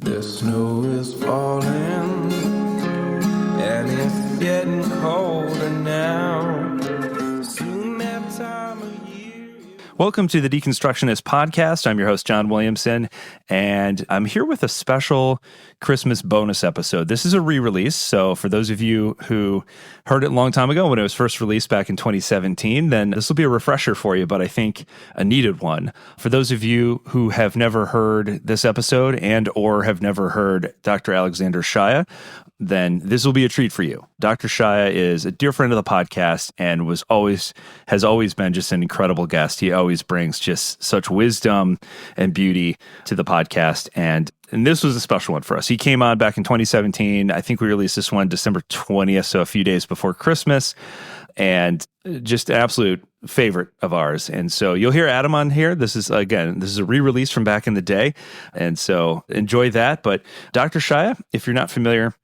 The snow is falling, and it's getting colder now. Soon that time of year. Welcome to the Deconstructionist podcast. I'm your host, John Williamson, and I'm here with a special Christmas bonus episode. This is a re-release, so for those of you who heard it a long time ago when it was first released back in 2017, then this will be a refresher for you, but I think a needed one. For those of you who have never heard this episode and or have never heard Dr. Alexander Shaia, then this will be a treat for you. Dr. Shaia is a dear friend of the podcast and has always been just an incredible guest. He always brings just such wisdom and beauty to the podcast, and this was a special one for us. He came on back in 2017. I think we released this one December 20th, so a few days before Christmas, and just an absolute favorite of ours. And so you'll hear Adam on here. This is a re-release from back in the day, and so enjoy that. But Dr. Shaia, if you're not familiar,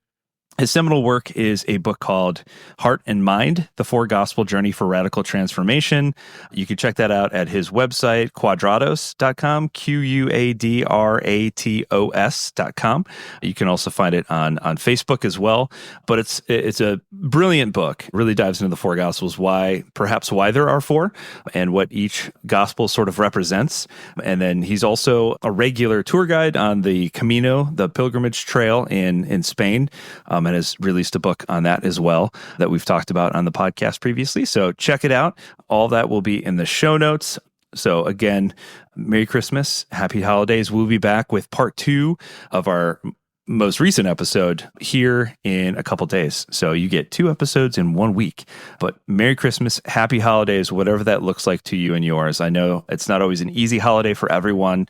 his seminal work is a book called Heart and Mind, The Four Gospel Journey for Radical Transformation. You can check that out at his website, quadratos.com, QUADRATOS.com. You can also find it on Facebook as well. But it's a brilliant book. It really dives into the four Gospels, why there are four, and what each Gospel sort of represents. And then he's also a regular tour guide on the Camino, the pilgrimage trail in Spain, and has released a book on that as well that we've talked about on the podcast previously. So check it out. All that will be in the show notes. So again, Merry Christmas, Happy Holidays. We'll be back with part 2 of our most recent episode here in a couple days. So you get 2 episodes in 1 week. But Merry Christmas, Happy Holidays, whatever that looks like to you and yours. I know it's not always an easy holiday for everyone,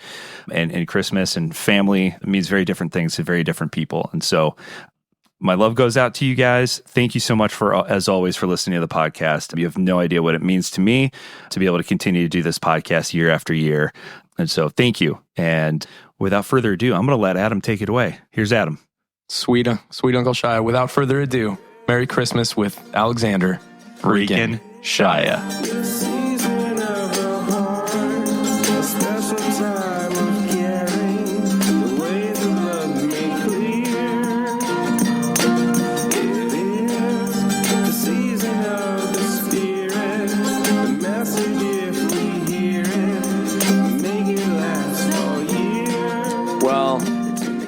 and Christmas and family means very different things to very different people. And so my love goes out to you guys. Thank you so much as always, for listening to the podcast. You have no idea what it means to me to be able to continue to do this podcast year after year. And so thank you. And without further ado, I'm going to let Adam take it away. Here's Adam. Sweet Uncle Shaia. Without further ado, Merry Christmas with Alexander freaking Shaia.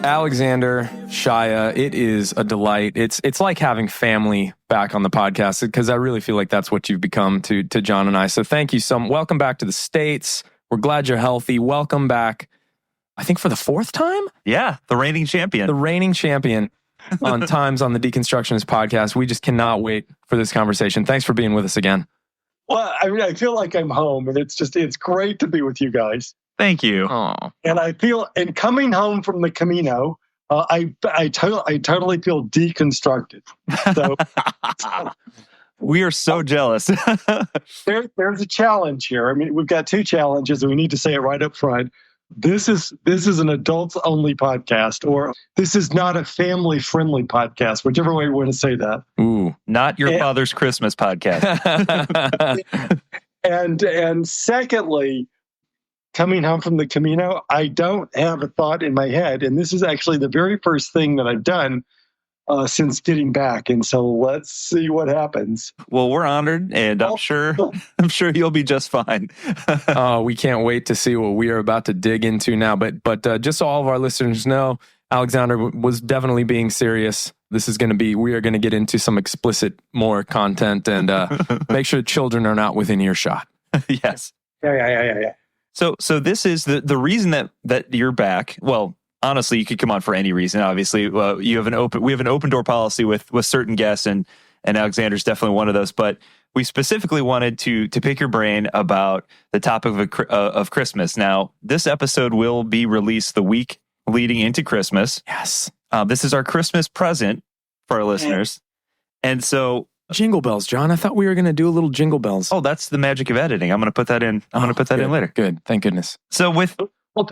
Alexander Shaia, it is a delight. It's like having family back on the podcast, because I really feel like that's what you've become to John and I. So thank you so much. Welcome back to the States. We're glad you're healthy. Welcome back, I think for the 4th time? Yeah, the reigning champion. The reigning champion on Times on the Deconstructionist podcast. We just cannot wait for this conversation. Thanks for being with us again. Well, I mean, I feel like I'm home, and it's great to be with you guys. Thank you. Aww. And I feel, and coming home from the Camino, I totally feel deconstructed. So we are so jealous. there's a challenge here. I mean, we've got 2 challenges, and we need to say it right up front. This is an adults only podcast, or this is not a family friendly podcast, whichever way we want to say that. Ooh, not your father's Christmas podcast. and secondly, coming home from the Camino, I don't have a thought in my head. And this is actually the very first thing that I've done since getting back. And so let's see what happens. Well, we're honored, and I'm sure you'll be just fine. We can't wait to see what we are about to dig into now. But just so all of our listeners know, Alexander was definitely being serious. We are going to get into some explicit more content, and make sure children are not within earshot. Yes. Yeah. So this is the reason that you're back. Well, honestly, you could come on for any reason. Obviously, we have an open door policy with certain guests, and Alexander's definitely one of those. But we specifically wanted to pick your brain about the topic of Christmas. Now, this episode will be released the week leading into Christmas. Yes, this is our Christmas present for our listeners, and so. Jingle bells, John. I thought we were going to do a little jingle bells. Oh, that's the magic of editing. I'm going to put that in. I'm going to put that in later. Good. Thank goodness. So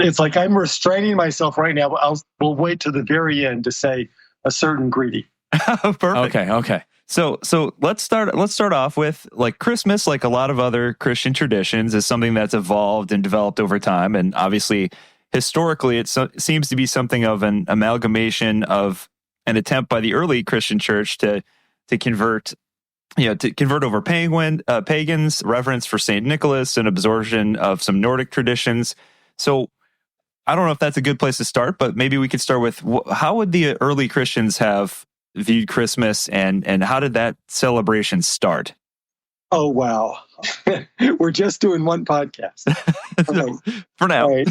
it's like I'm restraining myself right now. We'll wait to the very end to say a certain greeting. Perfect. Okay. So let's start off with, like, Christmas, like a lot of other Christian traditions, is something that's evolved and developed over time, and obviously historically it seems to be something of an amalgamation of an attempt by the early Christian church to convert, to convert over pagans, reverence for Saint Nicholas, and absorption of some Nordic traditions. So I don't know if that's a good place to start, but maybe we could start with how would the early Christians have viewed Christmas, and how did that celebration start? Oh, wow. We're just doing one podcast. Okay. For now. Right.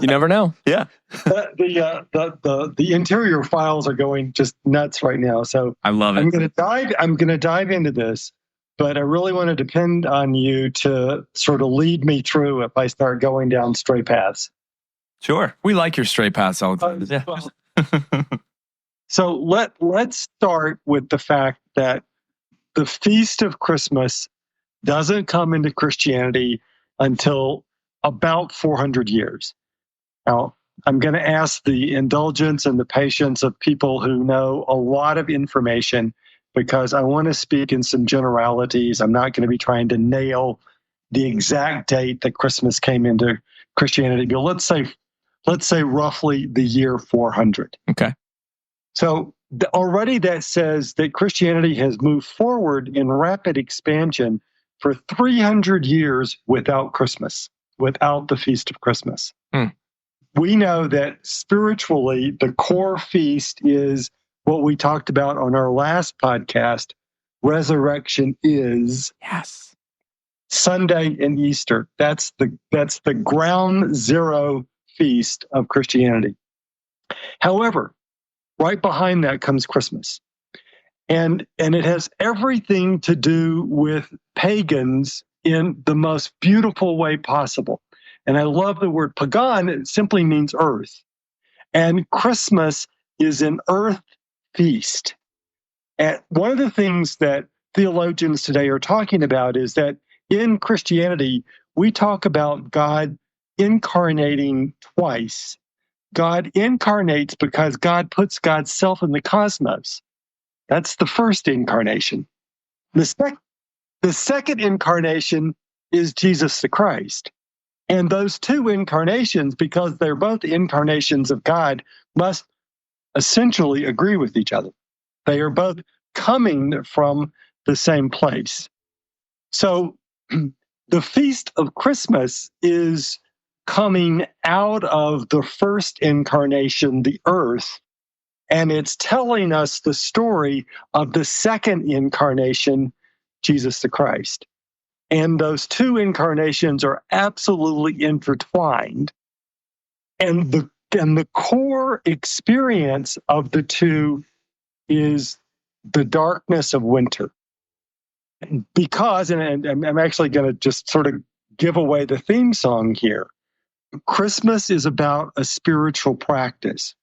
You never know. Yeah. The interior files are going just nuts right now. So I love it. I'm going to dive into this, but I really want to depend on you to sort of lead me through if I start going down stray paths. Sure. We like your straight paths, Alexander. Yeah. Well, so let's start with the fact that the Feast of Christmas doesn't come into Christianity until about 400 years. Now, I'm going to ask the indulgence and the patience of people who know a lot of information, because I want to speak in some generalities. I'm not going to be trying to nail the exact date that Christmas came into Christianity, but let's say roughly the year 400. Okay. So already that says that Christianity has moved forward in rapid expansion for 300 years without Christmas, without the Feast of Christmas. We know that spiritually, the core feast is what we talked about on our last podcast. Resurrection is Sunday and Easter. That's the ground zero feast of Christianity. However, right behind that comes Christmas. And it has everything to do with pagans in the most beautiful way possible. And I love the word pagan. It simply means earth. And Christmas is an earth feast. And one of the things that theologians today are talking about is that in Christianity, we talk about God incarnating twice. God incarnates because God puts God's self in the cosmos. That's the first incarnation. The second incarnation is Jesus the Christ. And those two incarnations, because they're both incarnations of God, must essentially agree with each other. They are both coming from the same place. So the Feast of Christmas is coming out of the first incarnation, the earth, and it's telling us the story of the second incarnation, Jesus the Christ. And those two incarnations are absolutely intertwined. And the core experience of the two is the darkness of winter. Because, and I'm actually going to just sort of give away the theme song here, Christmas is about a spiritual practice.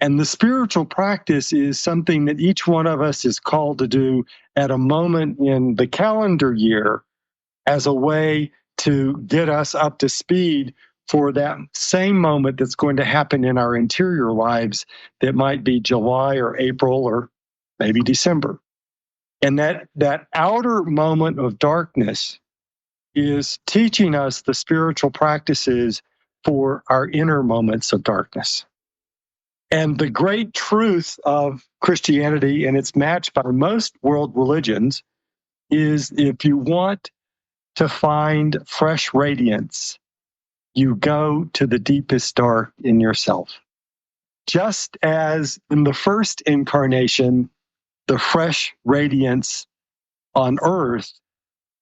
And the spiritual practice is something that each one of us is called to do at a moment in the calendar year as a way to get us up to speed for that same moment that's going to happen in our interior lives that might be July or April or maybe December. And that outer moment of darkness is teaching us the spiritual practices for our inner moments of darkness. And the great truth of Christianity, and it's matched by most world religions, is if you want to find fresh radiance, you go to the deepest dark in yourself. Just as in the first incarnation, the fresh radiance on earth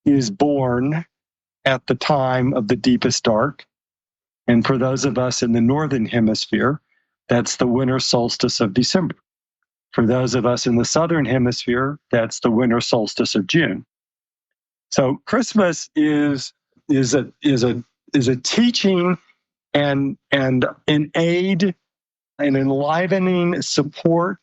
is born at the time of the deepest dark. And for those of us in the northern hemisphere, that's the winter solstice of December. For those of us in the southern hemisphere, that's the winter solstice of June. So Christmas is a teaching and an aid, an enlivening support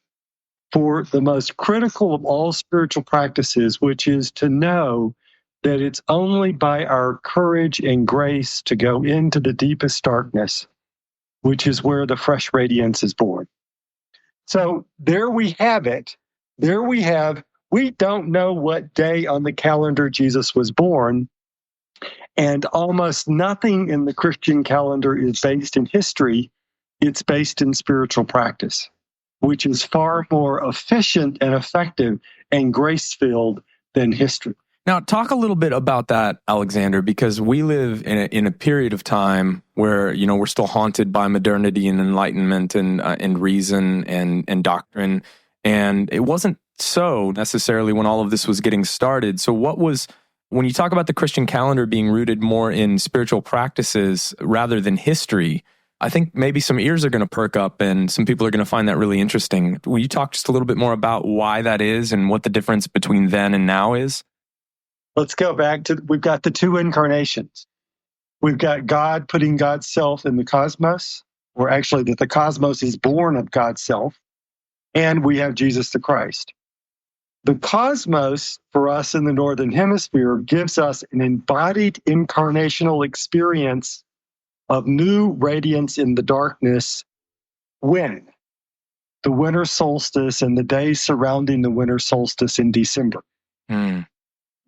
for the most critical of all spiritual practices, which is to know that it's only by our courage and grace to go into the deepest darkness, which is where the fresh radiance is born. So there we have it. We don't know what day on the calendar Jesus was born. And almost nothing in the Christian calendar is based in history. It's based in spiritual practice, which is far more efficient and effective and grace-filled than history. Now, talk a little bit about that, Alexander, because we live in a period of time where, we're still haunted by modernity and enlightenment and reason and doctrine. And it wasn't so necessarily when all of this was getting started. So when you talk about the Christian calendar being rooted more in spiritual practices rather than history, I think maybe some ears are going to perk up and some people are going to find that really interesting. Will you talk just a little bit more about why that is and what the difference between then and now is? Let's go back we've got the two incarnations. We've got God putting God's self in the cosmos, or actually that the cosmos is born of God's self, and we have Jesus the Christ. The cosmos, for us in the Northern Hemisphere, gives us an embodied incarnational experience of new radiance in the darkness when? The winter solstice and the days surrounding the winter solstice in December.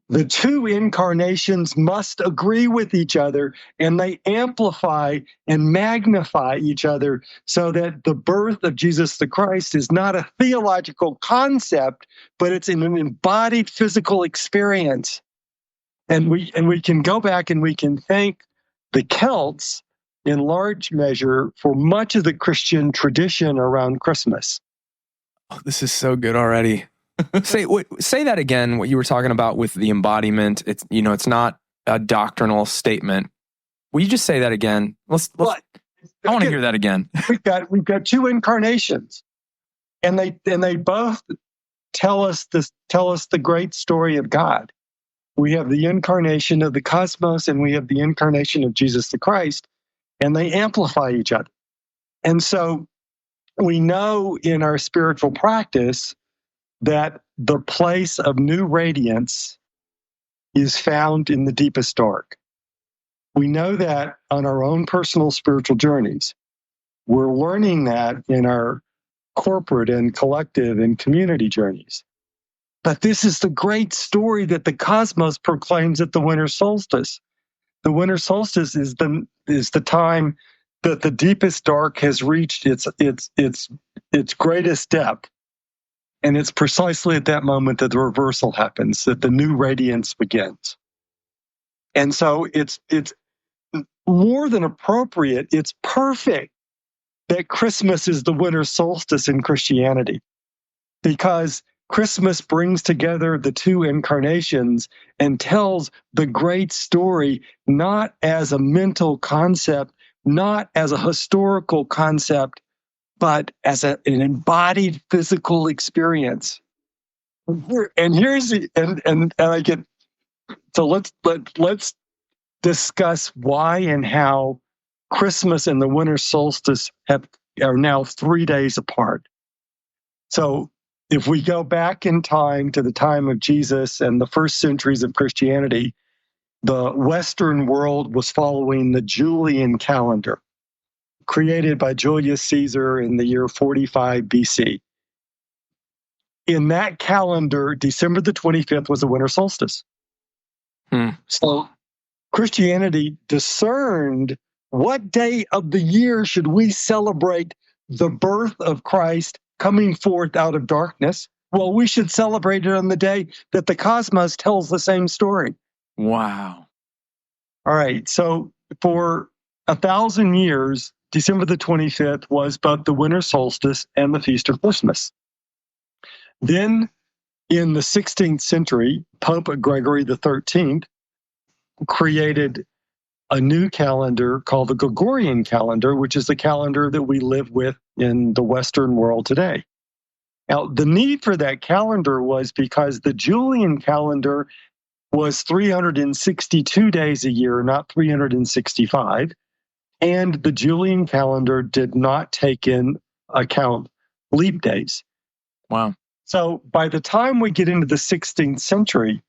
The two incarnations must agree with each other, and they amplify and magnify each other so that the birth of Jesus the Christ is not a theological concept, but it's an embodied physical experience. And we can go back and we can thank the Celts in large measure for much of the Christian tradition around Christmas. Oh, this is so good already. Say that again, what you were talking about with the embodiment. It's not a doctrinal statement. Will you just say that again? I want to hear that again. We've got two incarnations, and they both tell us the great story of God. We have the incarnation of the cosmos, and we have the incarnation of Jesus the Christ, and they amplify each other. And so we know in our spiritual practice that the place of new radiance is found in the deepest dark. We know that on our own personal spiritual journeys. We're learning that in our corporate and collective and community journeys. But this is the great story that the cosmos proclaims at the winter solstice. The winter solstice is the time that the deepest dark has reached its greatest depth. And it's precisely at that moment that the reversal happens, that the new radiance begins. And so it's more than appropriate, it's perfect that Christmas is the winter solstice in Christianity, because Christmas brings together the two incarnations and tells the great story not as a mental concept, not as a historical concept, but as an embodied physical experience. Let's discuss why and how Christmas and the winter solstice are now 3 days apart. So if we go back in time to the time of Jesus and the first centuries of Christianity, the Western world was following the Julian calendar, created by Julius Caesar in the year 45 BC. In that calendar, December the 25th was a winter solstice. So Christianity discerned what day of the year should we celebrate the birth of Christ coming forth out of darkness. Well, we should celebrate it on the day that the cosmos tells the same story. Wow. All right. So for 1,000 years, December the 25th was both the winter solstice and the feast of Christmas. Then in the 16th century, Pope Gregory XIII created a new calendar called the Gregorian calendar, which is the calendar that we live with in the Western world today. Now, the need for that calendar was because the Julian calendar was 362 days a year, not 365. And the Julian calendar did not take in account leap days. Wow. So by the time we get into the 16th century,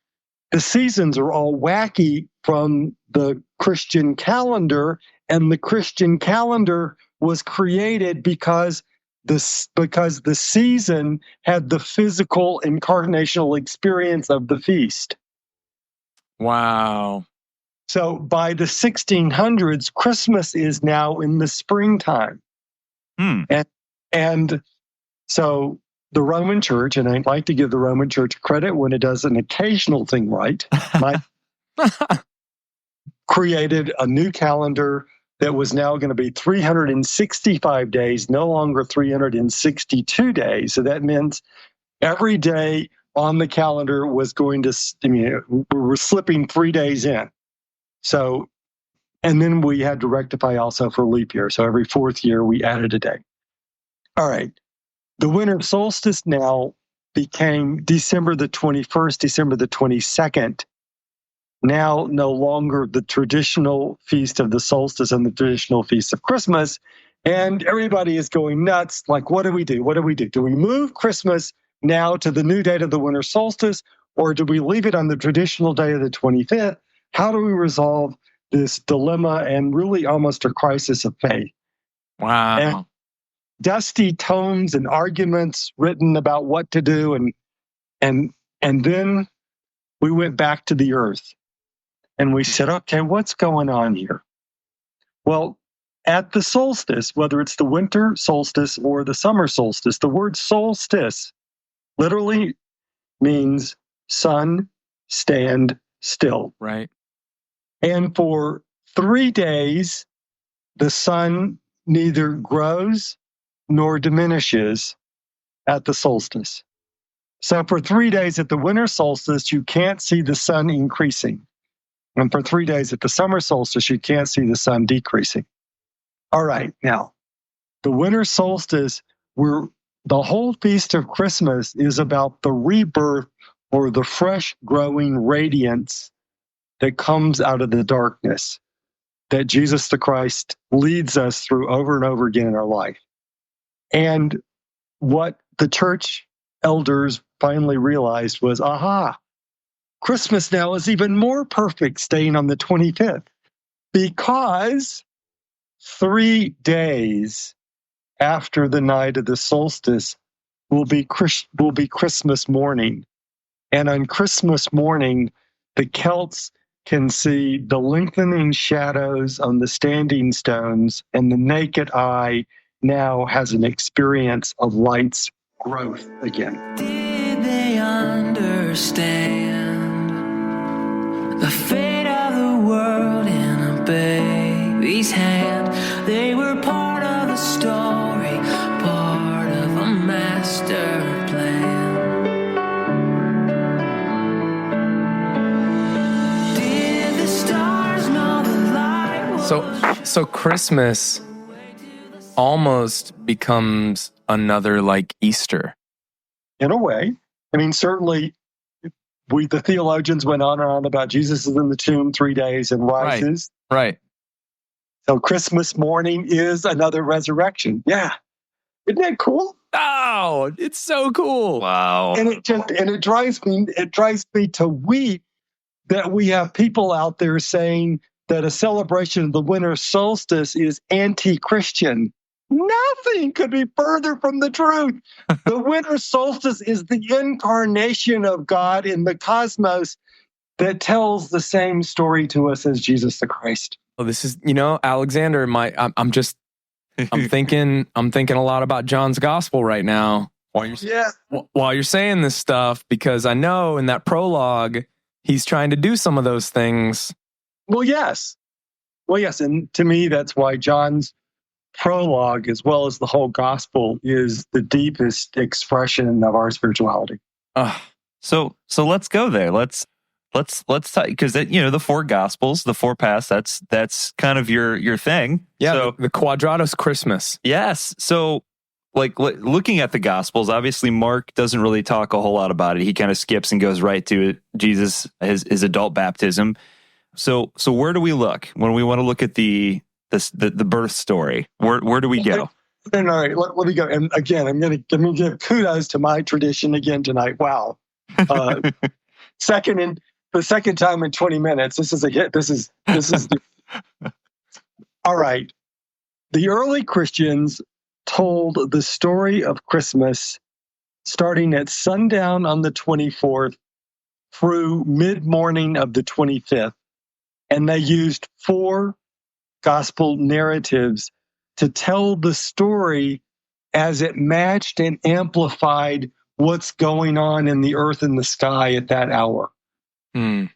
the seasons are all wacky from the Christian calendar, and the Christian calendar was created because the season had the physical incarnational experience of the feast. Wow. So by the 1600s, Christmas is now in the springtime. And so the Roman Church, and I'd like to give the Roman Church credit when it does an occasional thing right, created a new calendar that was now going to be 365 days, no longer 362 days. So that meant every day on the calendar was going to, we were slipping 3 days in. So, and then we had to rectify also for leap year. So every fourth year we added a day. All right. The winter solstice now became December the 21st, December the 22nd. Now no longer the traditional feast of the solstice and the traditional feast of Christmas. And everybody is going nuts. Like, what do we do? What do we do? Do we move Christmas now to the new date of the winter solstice, or do we leave it on the traditional day of the 25th? How do we resolve this dilemma and really almost a crisis of faith? Wow. And dusty tomes and arguments written about what to do, and then we went back to the earth and we said, okay, what's going on here? Well, at the solstice, whether it's the winter solstice or the summer solstice, the word solstice literally means sun, stand still. Right. And for 3 days, the sun neither grows nor diminishes at the solstice. So for 3 days at the winter solstice, you can't see the sun increasing. And for 3 days at the summer solstice, you can't see the sun decreasing. All right, now, the winter solstice, the whole feast of Christmas is about the rebirth or the fresh growing radiance that comes out of the darkness that Jesus the Christ leads us through over and over again in our life. And what the church elders finally realized was, aha, Christmas now is even more perfect staying on the 25th, because 3 days after the night of the solstice will be Christmas morning. And on Christmas morning, the Celts can see the lengthening shadows on the standing stones, and the naked eye now has an experience of light's growth again. Did they understand the fate of the world in a baby's hand? They were part of the story, part of a master plan. Did the stars know the light was So Christmas almost becomes another like Easter. In a way. I mean, certainly the theologians went on and on about Jesus is in the tomb 3 days and rises. Right. So Christmas morning is another resurrection. Yeah. Isn't that cool? Oh, it's so cool. Wow. And it drives me to weep that we have people out there saying that a celebration of the winter solstice is anti-Christian. Nothing could be further from the truth. The winter solstice is the incarnation of God in the cosmos that tells the same story to us as Jesus the Christ. Well, this is, Alexander, I'm thinking a lot about John's gospel right now while you're saying this stuff, because I know in that prologue, he's trying to do some of those things. Well, yes. And to me, that's why John's prologue, as well as the whole gospel, is the deepest expression of our spirituality. So let's go there. Let's talk, because the four gospels, the four paths, that's kind of your thing. Yeah. So, the Quadratus Christmas. yes. So like looking at the gospels, obviously Mark doesn't really talk a whole lot about it. He kind of skips and goes right to Jesus, his adult baptism. So where do we look when we want to look at the birth story? Where do we go? All right, let me go. And again, I'm going to give kudos to my tradition again tonight. Wow. The second time in 20 minutes. This is a hit. This is all right. The early Christians told the story of Christmas starting at sundown on the 24th through mid-morning of the 25th. And they used 4 gospel narratives to tell the story as it matched and amplified what's going on in the earth and the sky at that hour. Mm.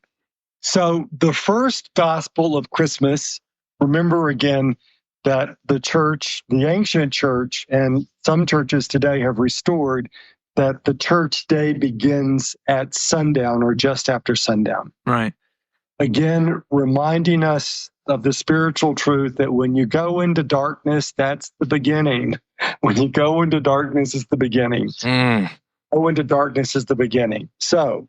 So the first gospel of Christmas, remember again that the church, the ancient church, and some churches today have restored that the church day begins at sundown or just after sundown. Right. Again, reminding us of the spiritual truth that when you go into darkness, that's the beginning. When you go into darkness, is the beginning. Mm. Go into darkness is the beginning. So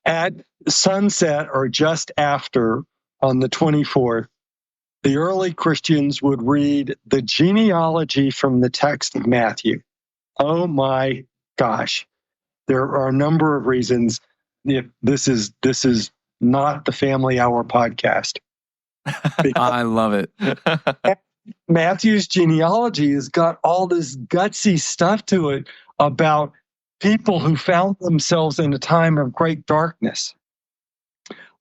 at sunset or just after on the 24th, the early Christians would read the genealogy from the text of Matthew. Oh my gosh. There are a number of reasons. If this is not the Family Hour podcast. I love it. Matthew's genealogy has got all this gutsy stuff to it about people who found themselves in a time of great darkness.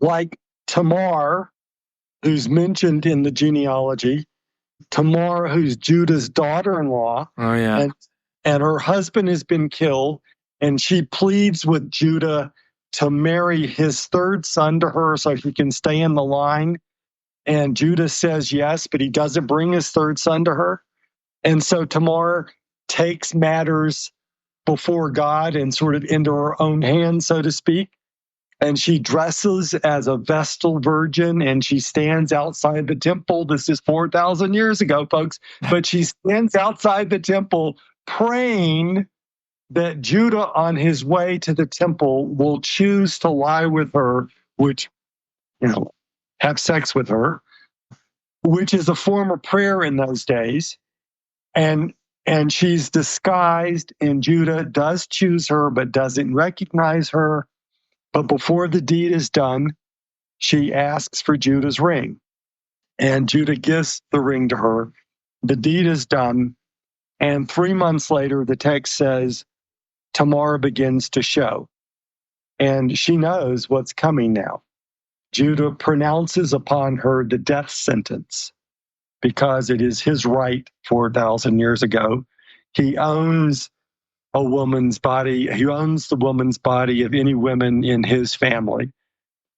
Like Tamar, who's mentioned in the genealogy, Tamar, who's Judah's daughter-in-law, Oh, yeah. and her husband has been killed, and she pleads with Judah to marry his third son to her so he can stay in the line. And Judah says yes, but he doesn't bring his third son to her. And so Tamar takes matters before God and sort of into her own hands, so to speak. And she dresses as a Vestal virgin and she stands outside the temple. This is 4,000 years ago, folks. But she stands outside the temple praying that Judah on his way to the temple will choose to lie with her, which, have sex with her, which is a form of prayer in those days. And she's disguised, and Judah does choose her, but doesn't recognize her. But before the deed is done, she asks for Judah's ring. And Judah gives the ring to her. The deed is done. And 3 months later, the text says, Tamar begins to show. And she knows what's coming now. Judah pronounces upon her the death sentence because it is his right 4,000 years ago. He owns a woman's body. He owns the woman's body of any women in his family.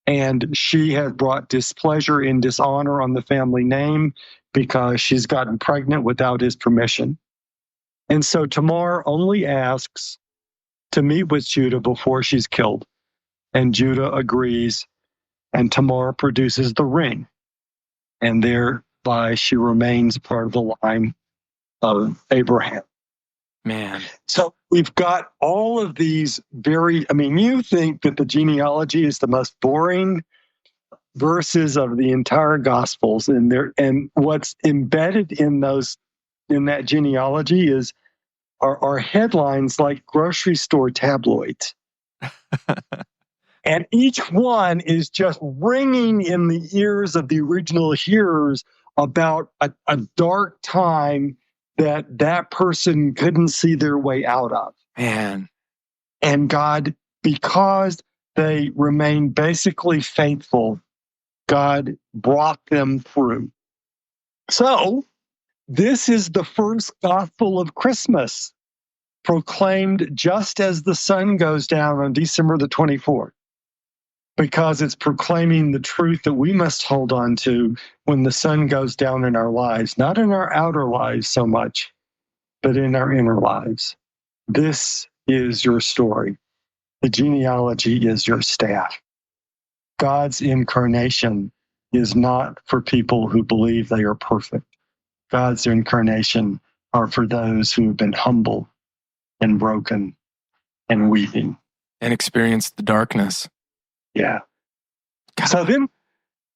And she has brought displeasure and dishonor on the family name because she's gotten pregnant without his permission. And so Tamar only asks to meet with Judah before she's killed. And Judah agrees, and Tamar produces the ring. And thereby she remains part of the line of Abraham. Man. So we've got all of these you think that the genealogy is the most boring verses of the entire Gospels, and what's embedded in that genealogy are headlines like grocery store tabloids. And each one is just ringing in the ears of the original hearers about a dark time that person couldn't see their way out of. Man. And God, because they remained basically faithful, God brought them through. So, this is the first gospel of Christmas, proclaimed just as the sun goes down on December the 24th, because it's proclaiming the truth that we must hold on to when the sun goes down in our lives, not in our outer lives so much, but in our inner lives. This is your story. The genealogy is your staff. God's incarnation is not for people who believe they are perfect. God's incarnation are for those who have been humble and broken and weeping. And experienced the darkness. Yeah. God. So then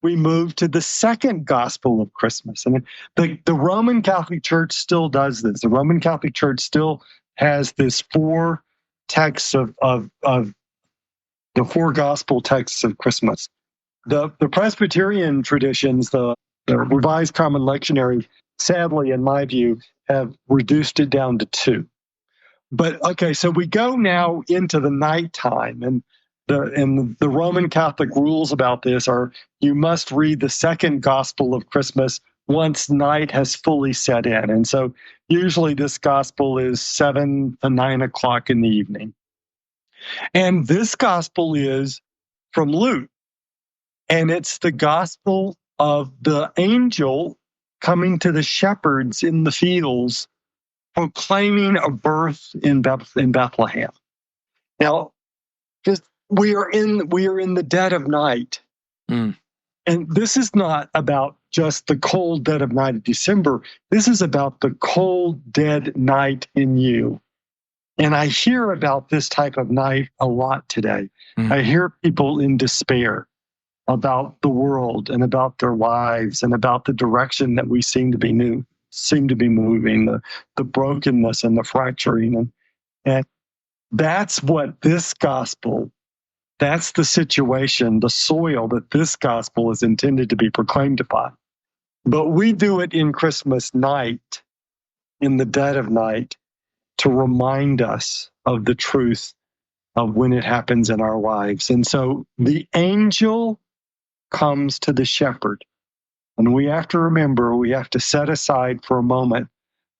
we move to the second gospel of Christmas. And the Roman Catholic Church still does this. The Roman Catholic Church still has this 4 texts of the 4 gospel texts of Christmas. The Presbyterian traditions, the Revised Common Lectionary, sadly, in my view, have reduced it down to 2. But okay, so we go now into the nighttime, the Roman Catholic rules about this are you must read the second gospel of Christmas once night has fully set in. And so usually this gospel is 7 to 9 o'clock in the evening. And this gospel is from Luke. And it's the gospel of the angel coming to the shepherds in the fields, proclaiming a birth in Bethlehem. Now, just we are in the dead of night. Mm. And this is not about just the cold dead of night of December. This is about the cold dead night in you. And I hear about this type of night a lot today. Mm. I hear people in despair about the world and about their lives and about the direction that we seem to be moving, the brokenness and the fracturing. And that's what this gospel, that's the situation, the soil that this gospel is intended to be proclaimed upon. But we do it in Christmas night, in the dead of night, to remind us of the truth of when it happens in our lives. And so the angel comes to the shepherd. And we have to remember, we have to set aside for a moment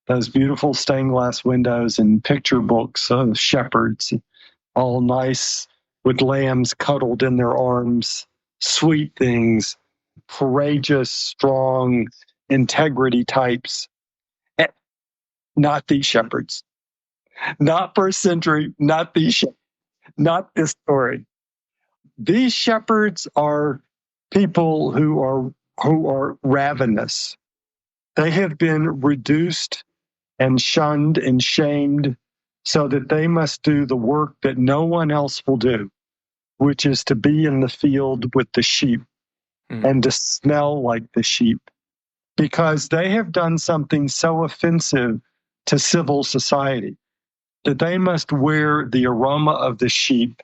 those beautiful stained glass windows and picture books of shepherds, all nice with lambs cuddled in their arms, sweet things, courageous, strong, integrity types. Not these shepherds. Not first century, not these shepherds, not this story. These shepherds are people who are ravenous. They have been reduced and shunned and shamed so that they must do the work that no one else will do, which is to be in the field with the sheep and to smell like the sheep, because they have done something so offensive to civil society that they must wear the aroma of the sheep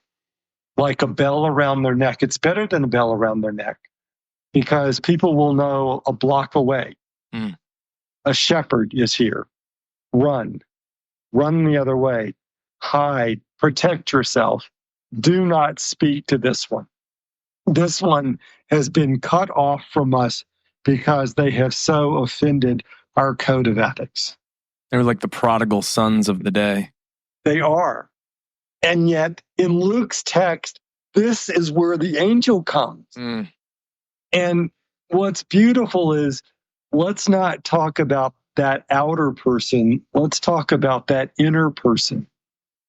like a bell around their neck. It's better than a bell around their neck, because people will know a block away. A shepherd is here. Run the other way, hide, protect yourself. Do not speak to this one. This one has been cut off from us because they have so offended our code of ethics. They're like the prodigal sons of the day. They are. And yet in Luke's text, this is where the angel comes. And what's beautiful is, let's not talk about that outer person. Let's talk about that inner person.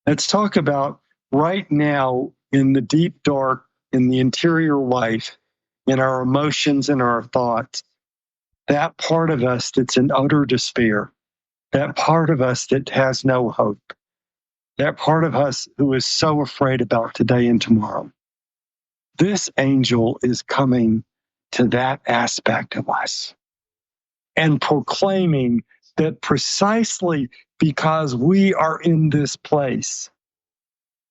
Let's talk about right now in the deep dark, in the interior life, in our emotions and our thoughts, that part of us that's in utter despair, that part of us that has no hope, that part of us who is so afraid about today and tomorrow. This angel is coming to that aspect of us and proclaiming that precisely because we are in this place,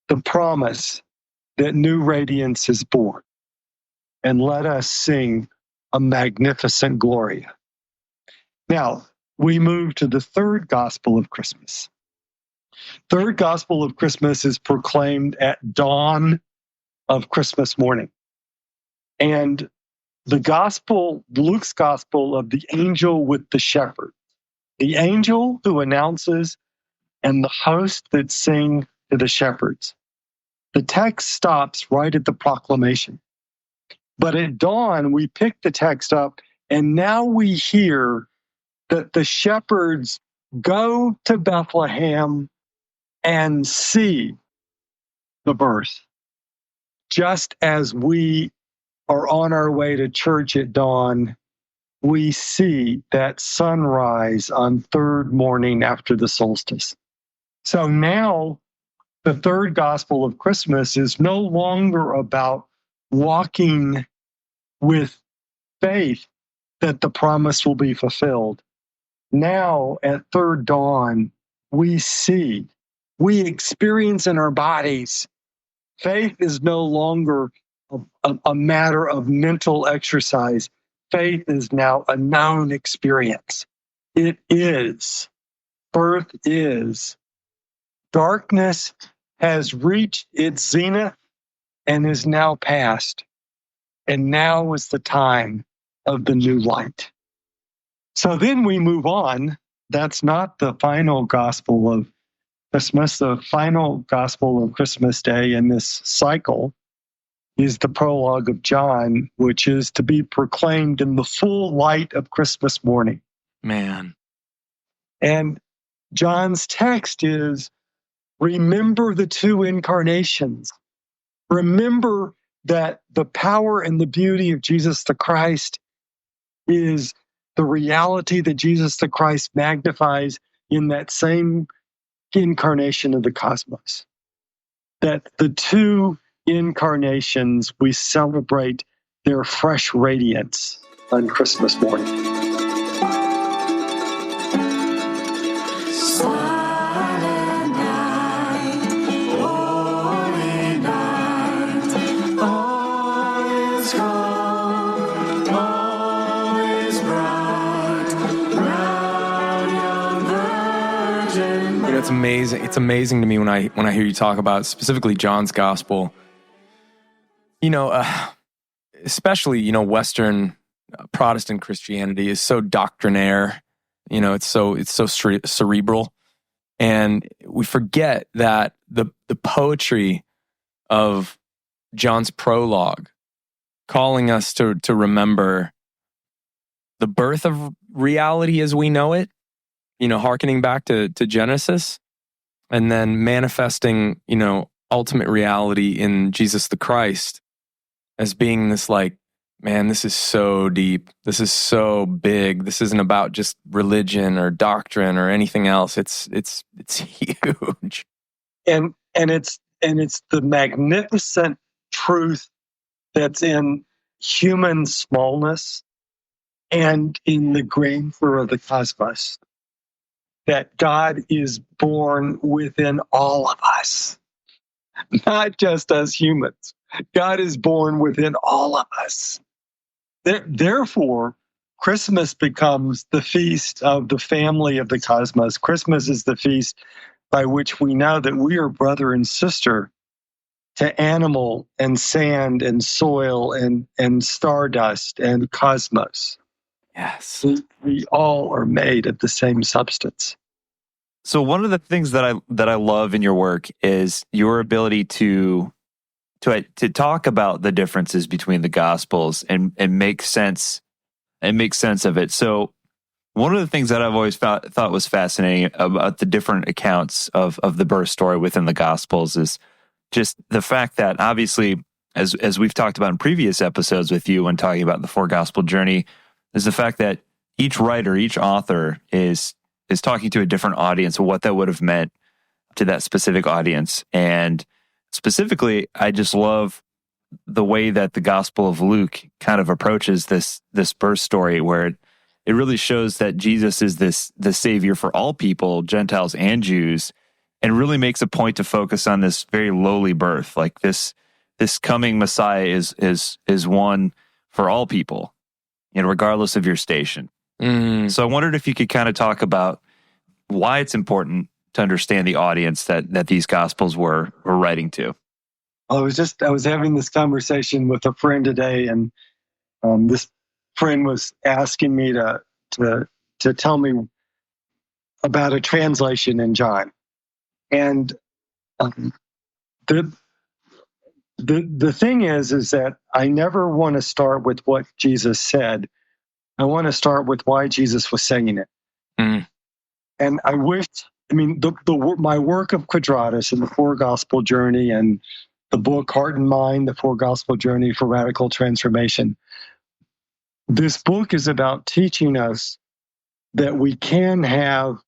the promise that new Radiance is born. And let us sing a magnificent Gloria. Now, we move to the third gospel of Christmas. Third gospel of Christmas is proclaimed at dawn of Christmas morning. And the gospel, Luke's gospel of the angel with the shepherd, the angel who announces and the host that sing to the shepherds. The text stops right at the proclamation. But at dawn, we pick the text up, and now we hear that the shepherds go to Bethlehem and see the birth. Just as we are on our way to church at dawn, we see that sunrise on third morning after the solstice. So now the third gospel of Christmas is no longer about walking with faith that the promise will be fulfilled. Now at third dawn, we see, we experience in our bodies. Faith is no longer a matter of mental exercise. Faith is now a known experience. It is. Birth is. Darkness has reached its zenith, and is now past. And now is the time of the new light. So then we move on. That's not the final gospel of Christmas. The final gospel of Christmas Day in this cycle is the prologue of John, which is to be proclaimed in the full light of Christmas morning. Man. And John's text is, remember the two incarnations. Remember that the power and the beauty of Jesus the Christ is the reality that Jesus the Christ magnifies in that same incarnation of the cosmos. That the two incarnations, we celebrate their fresh radiance on Christmas morning. It's amazing. It's amazing to me when I hear you talk about specifically John's gospel. Especially Western Protestant Christianity is so doctrinaire. It's so cerebral, and we forget that the poetry of John's prologue, calling us to remember the birth of reality as we know it. Hearkening back to Genesis, and then manifesting, ultimate reality in Jesus the Christ as being this man, this is so deep. This is so big. This isn't about just religion or doctrine or anything else. It's huge. And it's the magnificent truth that's in human smallness and in the grandeur of the cosmos. That God is born within all of us, not just us humans. God is born within all of us. Therefore, Christmas becomes the feast of the family of the cosmos. Christmas is the feast by which we know that we are brother and sister to animal and sand and soil and stardust and cosmos. Yes. We all are made of the same substance. So one of the things that I love in your work is your ability to talk about the differences between the Gospels and make sense of it. So one of the things that I've always thought was fascinating about the different accounts of the birth story within the Gospels is just the fact that obviously, as we've talked about in previous episodes with you when talking about the four gospel journey, is the fact that each writer, each author is talking to a different audience, what that would have meant to that specific audience. And specifically, I just love the way that the Gospel of Luke kind of approaches this birth story, where it really shows that Jesus is the Savior for all people, Gentiles and Jews, and really makes a point to focus on this very lowly birth. Like this coming Messiah is one for all people, regardless of your station. So I wondered if you could kind of talk about why it's important to understand the audience that these Gospels were writing to. I was having this conversation with a friend today, and this friend was asking me to tell me about a translation in John. And the thing is that I never want to start with what Jesus said. I want to start with why Jesus was saying it. And I wish, my work of Quadratus and the Four Gospel Journey and the book Heart and Mind, the Four Gospel Journey for Radical Transformation. This book is about teaching us that we can have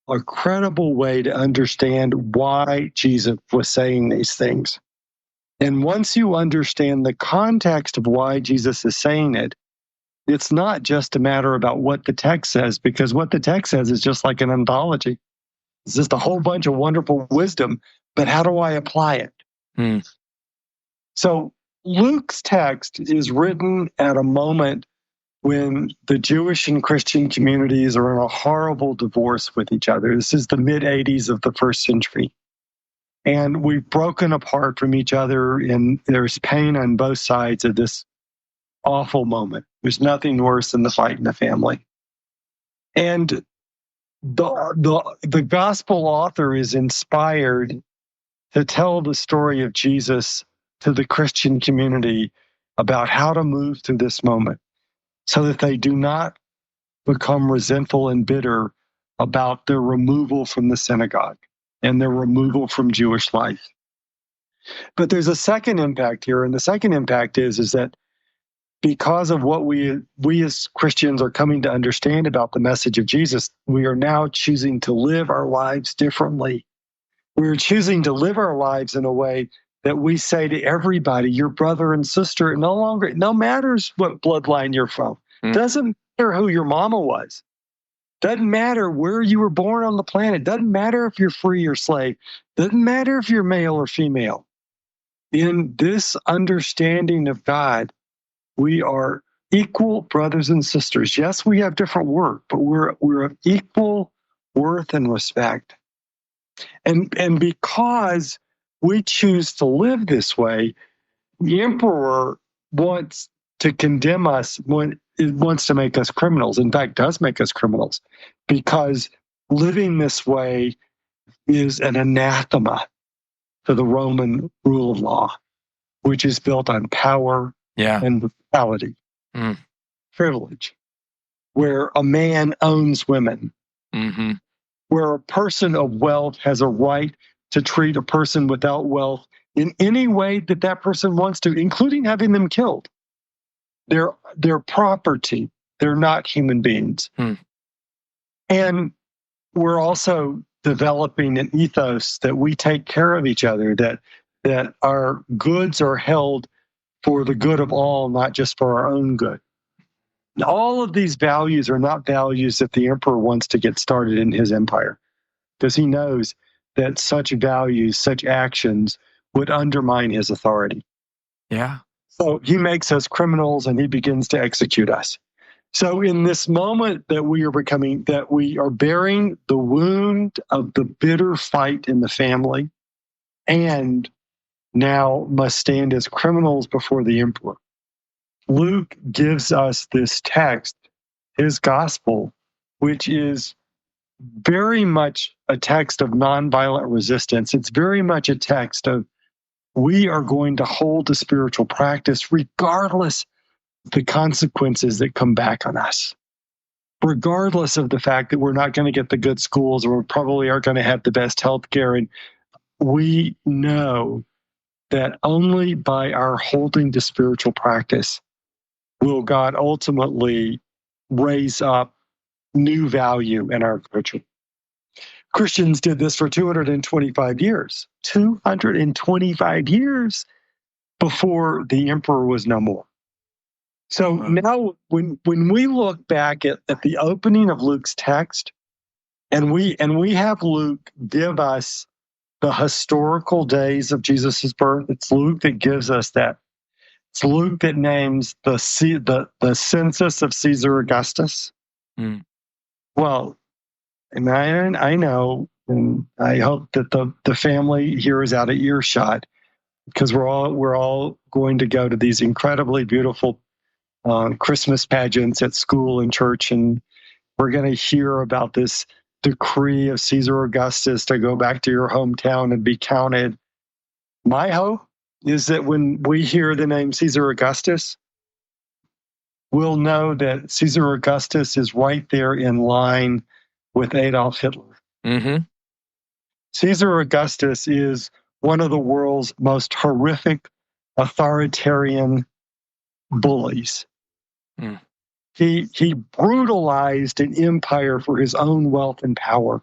a credible way to understand why Jesus was saying these things. And once you understand the context of why Jesus is saying it, it's not just a matter about what the text says, because what the text says is just like an anthology. It's just a whole bunch of wonderful wisdom, but how do I apply it? So Luke's text is written at a moment when the Jewish and Christian communities are in a horrible divorce with each other. This is the mid-'80s of the first century. And we've broken apart from each other, and there's pain on both sides of this awful moment. There's nothing worse than the fight in the family. And the gospel author is inspired to tell the story of Jesus to the Christian community about how to move through this moment so that they do not become resentful and bitter about their removal from the synagogue and their removal from Jewish life. But there's a second impact here, and the second impact is that because of what we as Christians are coming to understand about the message of Jesus, we are now choosing to live our lives differently. We're choosing to live our lives in a way that we say to everybody, your brother and sister, no matters what bloodline you're from. Doesn't matter who your mama was. Doesn't matter where you were born on the planet. Doesn't matter if you're free or slave. Doesn't matter if you're male or female. In this understanding of God, we are equal brothers and sisters. Yes, we have different work, but we're of equal worth and respect. And because we choose to live this way, the emperor wants to condemn us when it wants to make us criminals. In fact, does make us criminals, because living this way is an anathema to the Roman rule of law, which is built on power and brutality, privilege, where a man owns women, where a person of wealth has a right to treat a person without wealth in any way that that person wants to, including having them killed. They're property. They're not human beings. And we're also developing an ethos that we take care of each other, that our goods are held for the good of all, not just for our own good. All of these values are not values that the emperor wants to get started in his empire, because he knows that such values, such actions would undermine his authority. Yeah. So he makes us criminals and he begins to execute us. So in this moment that we are bearing the wound of the bitter fight in the family, and now must stand as criminals before the emperor, Luke gives us this text, his gospel, which is very much a text of nonviolent resistance. It's very much a text of, we are going to hold the spiritual practice regardless of the consequences that come back on us, regardless of the fact that we're not going to get the good schools, or we probably aren't going to have the best health care. And we know that only by our holding to spiritual practice will God ultimately raise up new value in our culture. Christians did this for 225 years. 225 years before the emperor was no more. So now when we look back at the opening of Luke's text, and we have Luke give us the historical days of Jesus' birth, it's Luke that gives us that. It's Luke that names the census of Caesar Augustus. Well, and I know, and I hope that the family here is out of earshot, because we're all going to go to these incredibly beautiful Christmas pageants at school and church, and we're going to hear about this decree of Caesar Augustus to go back to your hometown and be counted. My hope is that when we hear the name Caesar Augustus, we'll know that Caesar Augustus is right there in line with Adolf Hitler. Caesar Augustus is one of the world's most horrific authoritarian bullies. He brutalized an empire for his own wealth and power.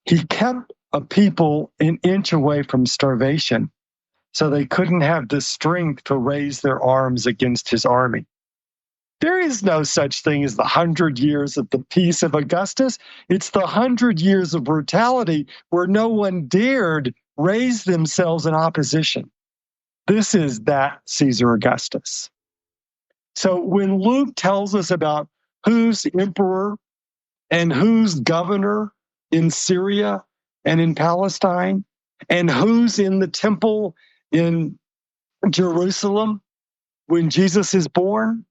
He kept a people an inch away from starvation, so they couldn't have the strength to raise their arms against his army. There is no such thing as the 100 years of the peace of Augustus. It's the 100 years of brutality where no one dared raise themselves in opposition. This is that Caesar Augustus. So when Luke tells us about who's emperor and who's governor in Syria and in Palestine, And who's in the temple in Jerusalem when Jesus is born?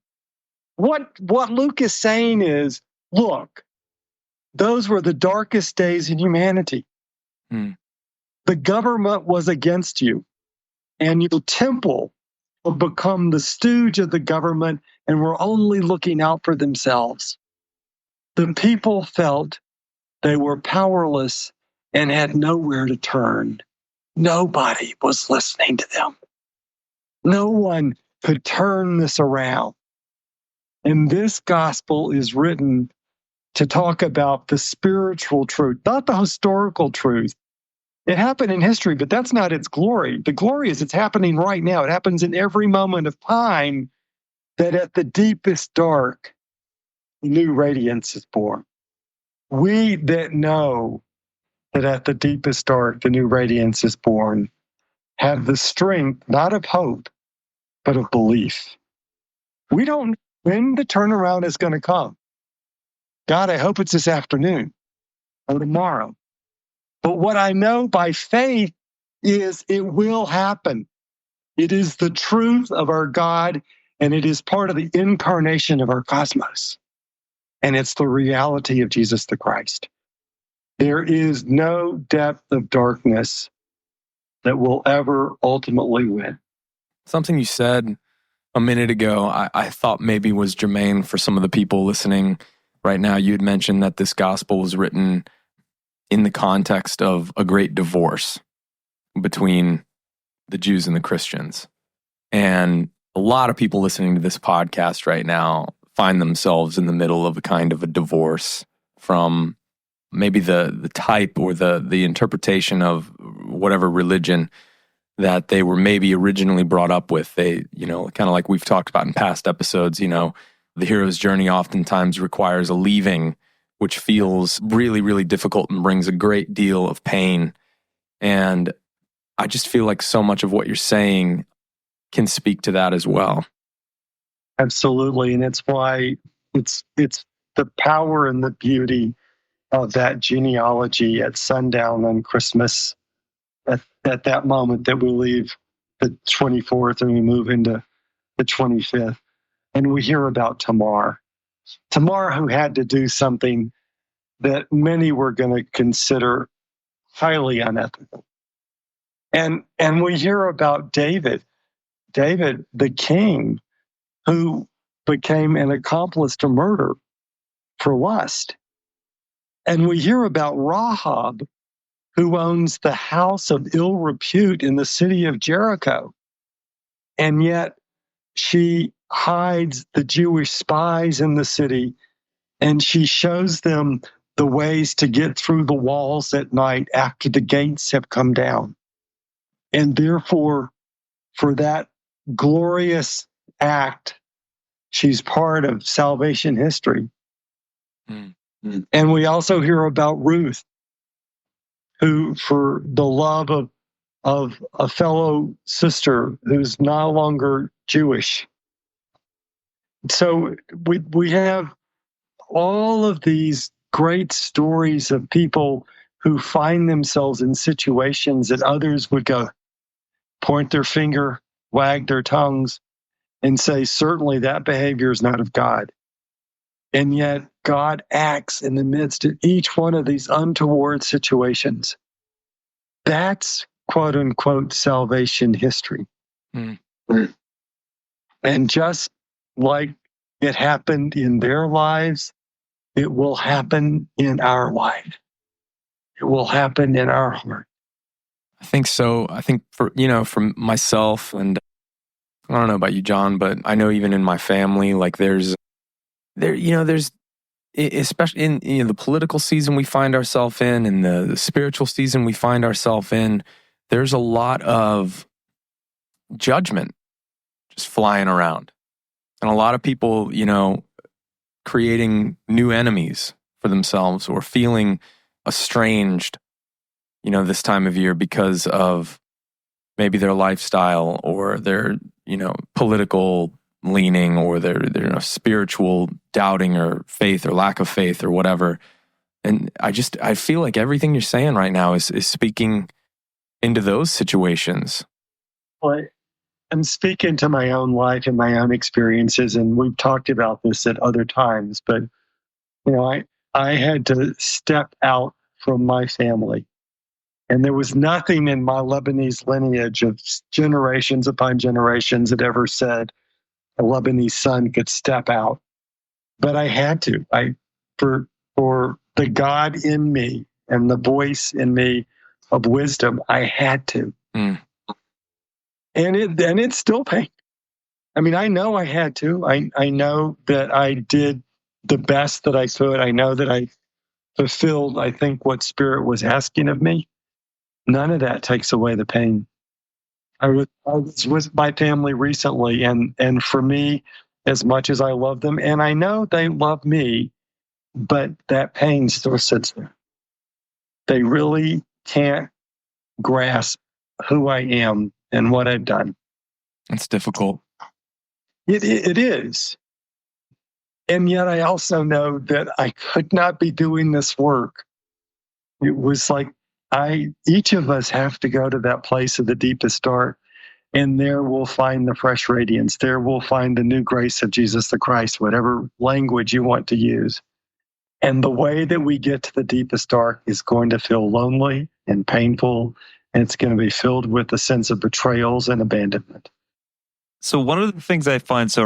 What Luke is saying is, look, those were the darkest days in humanity. The government was against you, and your temple will become the stooge of the government and were only looking out for themselves. The people felt they were powerless and had nowhere to turn. Nobody was listening to them. No one could turn this around. And this gospel is written to talk about the spiritual truth, not the historical truth. It happened in history, but that's not its glory. The glory is it's happening right now. It happens in every moment of time, that at the deepest dark, new radiance is born. We that know that at the deepest dark, the new radiance is born, have the strength, not of hope, but of belief. We don't know when the turnaround is going to come. God, I hope it's this afternoon or tomorrow. But what I know by faith is it will happen. It is the truth of our God, and it is part of the incarnation of our cosmos. And it's the reality of Jesus the Christ. There is no depth of darkness that will ever ultimately win. Something you said a minute ago, I thought maybe was germane for some of the people listening right now. You had mentioned that this gospel was written in the context of a great divorce between the Jews and the Christians. And a lot of people listening to this podcast right now find themselves in the middle of a kind of a divorce from maybe the type or the interpretation of whatever religion that they were maybe originally brought up with. They, kind of like we've talked about in past episodes, the hero's journey oftentimes requires a leaving, which feels really, really difficult and brings a great deal of pain. And I just feel like so much of what you're saying can speak to that as well. Absolutely. And it's why it's the power and the beauty of that genealogy at sundown on Christmas, at that moment that we leave the 24th and we move into the 25th. And we hear about Tamar, who had to do something that many were going to consider highly unethical. And we hear about David, the king, who became an accomplice to murder for lust. And we hear about Rahab, who owns the house of ill repute in the city of Jericho. And yet she hides the Jewish spies in the city, and she shows them the ways to get through the walls at night after the gates have come down. And therefore, for that glorious act, she's part of salvation history. Mm-hmm. And we also hear about Ruth, who, for the love of a fellow sister who's no longer Jewish. So we have all of these great stories of people who find themselves in situations that others would go, point their finger, wag their tongues, and say, certainly that behavior is not of God. And yet God acts in the midst of each one of these untoward situations. That's quote unquote salvation history. Mm-hmm. And just like it happened in their lives, it will happen in our life. It will happen in our heart. I think so. I think for myself, and I don't know about you, John, but I know even in my family, like there's especially in the political season we find ourselves in, and the spiritual season we find ourselves in, there's a lot of judgment just flying around. And a lot of people, creating new enemies for themselves or feeling estranged, this time of year because of maybe their lifestyle or their, political leaning or their spiritual doubting or faith or lack of faith or whatever. And I feel like everything you're saying right now is speaking into those situations? Well, I'm speaking to my own life and my own experiences, and we've talked about this at other times, but I had to step out from my family. And there was nothing in my Lebanese lineage of generations upon generations that ever said a Lebanese son could step out. But I had to. For the God in me and the voice in me of wisdom, I had to. Mm. And it's still pain. I mean, I know I had to. I know that I did the best that I could. I know that I fulfilled, I think, what Spirit was asking of me. None of that takes away the pain. I was with my family recently, and for me, as much as I love them, and I know they love me, but that pain still sits there. They really can't grasp who I am and what I've done. It's difficult. It is. And yet I also know that I could not be doing this work. It was like each of us have to go to that place of the deepest dark, and there we'll find the fresh radiance. There we'll find the new grace of Jesus the Christ, whatever language you want to use. And the way that we get to the deepest dark is going to feel lonely and painful, and it's going to be filled with a sense of betrayals and abandonment. So one of the things I find so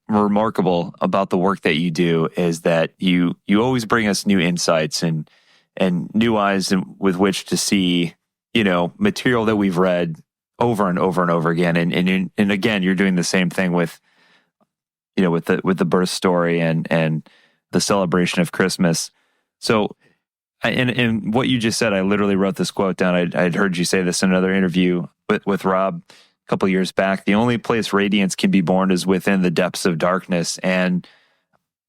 remarkable about the work that you do is that you always bring us new insights and new eyes with which to see, material that we've read over and over and over again. And again, you're doing the same thing with the birth story and the celebration of Christmas. So, and what you just said, I literally wrote this quote down. I'd heard you say this in another interview with Rob a couple of years back. The only place radiance can be born is within the depths of darkness. And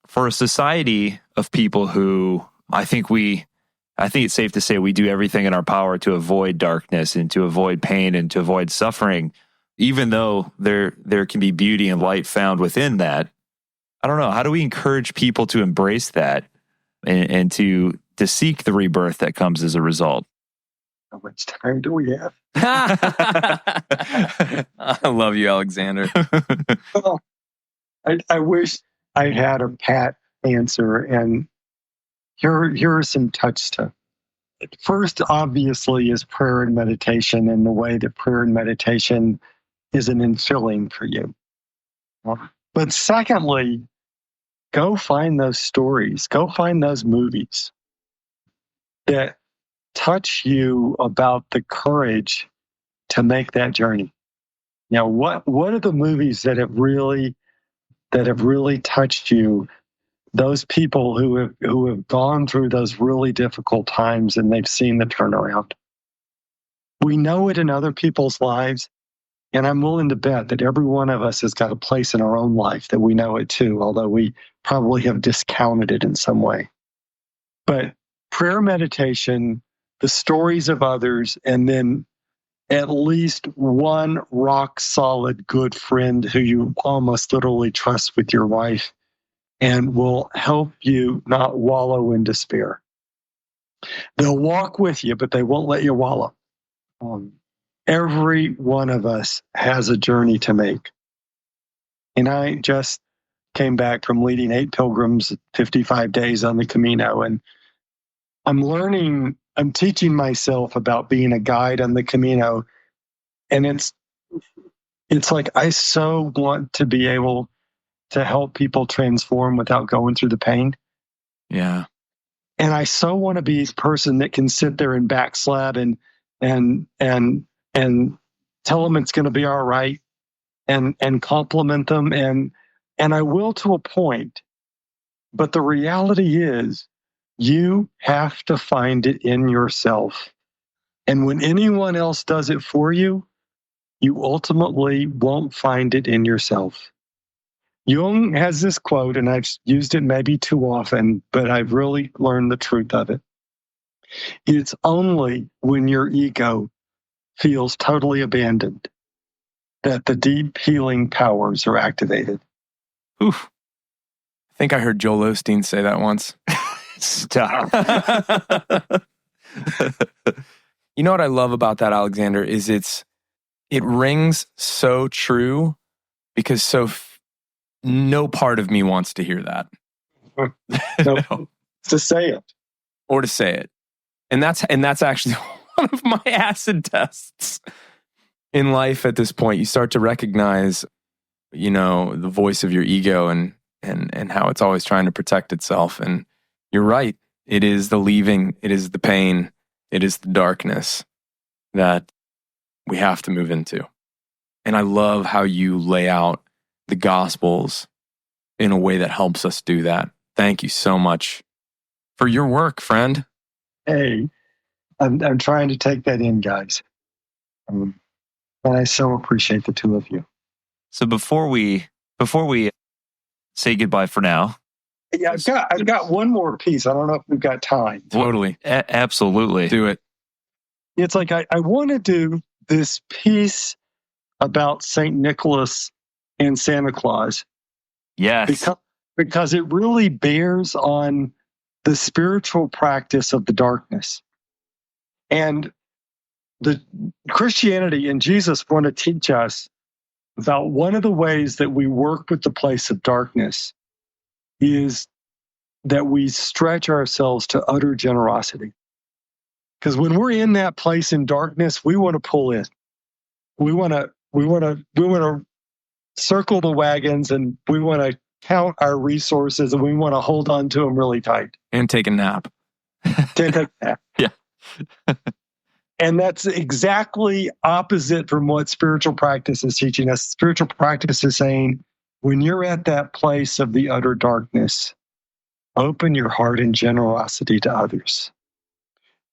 for a society of people who I think it's safe to say we do everything in our power to avoid darkness and to avoid pain and to avoid suffering, even though there can be beauty and light found within that. I don't know. How do we encourage people to embrace that and to seek the rebirth that comes as a result? How much time do we have? I love you, Alexander. Well, I wish I had a pat answer, and here are some touchstones. First, obviously, is prayer and meditation, and the way that prayer and meditation is an infilling for you. But secondly, go find those stories, go find those movies that touch you about the courage to make that journey. Now, what are the movies that have really touched you? Those people who have gone through those really difficult times and they've seen the turnaround. We know it in other people's lives, and I'm willing to bet that every one of us has got a place in our own life that we know it too, although we probably have discounted it in some way. But prayer, meditation, the stories of others, and then at least one rock solid good friend who you almost literally trust with your life and will help you not wallow in despair. They'll walk with you, but they won't let you wallow. Every one of us has a journey to make. And I just came back from leading 8 pilgrims, 55 days on the Camino, and I'm teaching myself about being a guide on the Camino. And it's like I so want to be able to help people transform without going through the pain. Yeah. And I so want to be a person that can sit there and backslap and tell them it's going to be all right and compliment them. And I will to a point. But the reality is you have to find it in yourself. And when anyone else does it for you, you ultimately won't find it in yourself. Jung has this quote, and I've used it maybe too often, but I've really learned the truth of it. It's only when your ego feels totally abandoned that the deep healing powers are activated. Oof. I think I heard Joel Osteen say that once. Stop. You know what I love about that, Alexander, is it rings so true because no part of me wants to hear that. No, to say it. Or to say it. And that's actually one of my acid tests in life at this point. You start to recognize, the voice of your ego and how it's always trying to protect itself. And you're right. It is the leaving, it is the pain, it is the darkness that we have to move into. And I love how you lay out the Gospels in a way that helps us do that. Thank you so much for your work, friend. Hey, I'm trying to take that in, guys. And I so appreciate the two of you. So before we say goodbye for now. Yeah, I've got one more piece. I don't know if we've got time. Totally. Absolutely. Do it. It's like I want to do this piece about St. Nicholas and Santa Claus. Yes. Because it really bears on the spiritual practice of the darkness. And the Christianity and Jesus want to teach us about one of the ways that we work with the place of darkness is that we stretch ourselves to utter generosity. Because when we're in that place in darkness, we want to pull in. We want to circle the wagons, and we want to count our resources, and we want to hold on to them really tight. And take a nap. Yeah. And that's exactly opposite from what spiritual practice is teaching us. Spiritual practice is saying, when you're at that place of the utter darkness, open your heart in generosity to others.